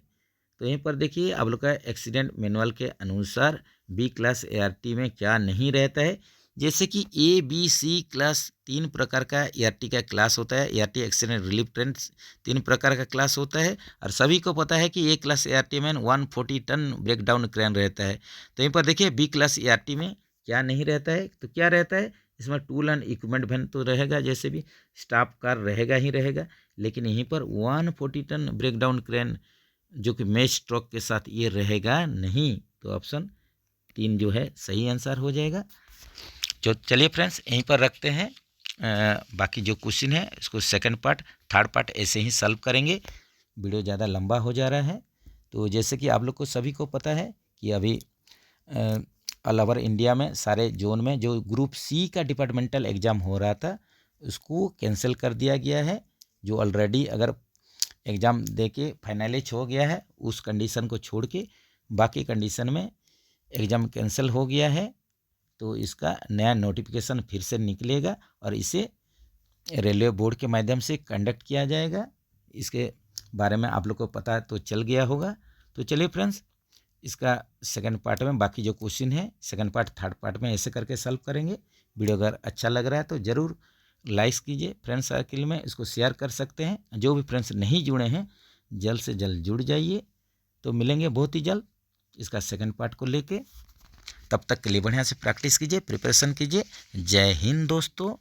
तो यहीं पर देखिए आप लोग का एक्सीडेंट मैनुअल के अनुसार बी क्लास ART में क्या नहीं रहता है। जैसे कि ABC क्लास 3 प्रकार का ART का क्लास होता है। ART एक्सीडेंट रिलीफ ट्रेन 3 प्रकार का क्लास होता है और सभी को पता है कि ए क्लास ART में 140 टन ब्रेकडाउन क्रेन रहता है। तो यहीं पर देखिए बी क्लास ART में क्या नहीं रहता है, तो क्या रहता है इसमें टूल एंड इक्विपमेंट वैन तो रहेगा, जैसे भी स्टाफ कार रहेगा ही रहेगा, लेकिन यहीं पर 140 टन ब्रेकडाउन क्रेन जो कि मेश ट्रक के साथ ये रहेगा नहीं। तो ऑप्शन 3 जो है सही आंसर हो जाएगा। जो चलिए फ्रेंड्स यहीं पर रखते हैं, बाकी जो क्वेश्चन है इसको सेकंड पार्ट थर्ड पार्ट ऐसे ही सॉल्व करेंगे, वीडियो ज़्यादा लंबा हो जा रहा है। तो जैसे कि आप लोग को सभी को पता है कि अभी ऑल ओवर इंडिया में सारे जोन में जो ग्रुप C का डिपार्टमेंटल एग्ज़ाम हो रहा था उसको कैंसिल कर दिया गया है। जो ऑलरेडी अगर एग्ज़ाम दे के फाइनलाइज हो गया है उस कंडीशन को छोड़ के बाकी कंडीशन में एग्ज़ाम कैंसिल हो गया है। तो इसका नया नोटिफिकेशन फिर से निकलेगा और इसे रेलवे बोर्ड के माध्यम से कंडक्ट किया जाएगा। इसके बारे में आप लोग को पता तो चल गया होगा। तो चलिए फ्रेंड्स इसका सेकंड पार्ट में बाकी जो क्वेश्चन है सेकंड पार्ट थर्ड पार्ट में ऐसे करके सॉल्व करेंगे। वीडियो अगर अच्छा लग रहा है तो ज़रूर लाइक कीजिए, फ्रेंड्स सर्किल में इसको शेयर कर सकते हैं। जो भी फ्रेंड्स नहीं जुड़े हैं जल्द से जल्द जुड़ जाइए। तो मिलेंगे बहुत ही जल्द इसका सेकंड पार्ट को लेके। तब तक के लिए बढ़िया से प्रैक्टिस कीजिए, प्रिपरेशन कीजिए। जय हिंद दोस्तों।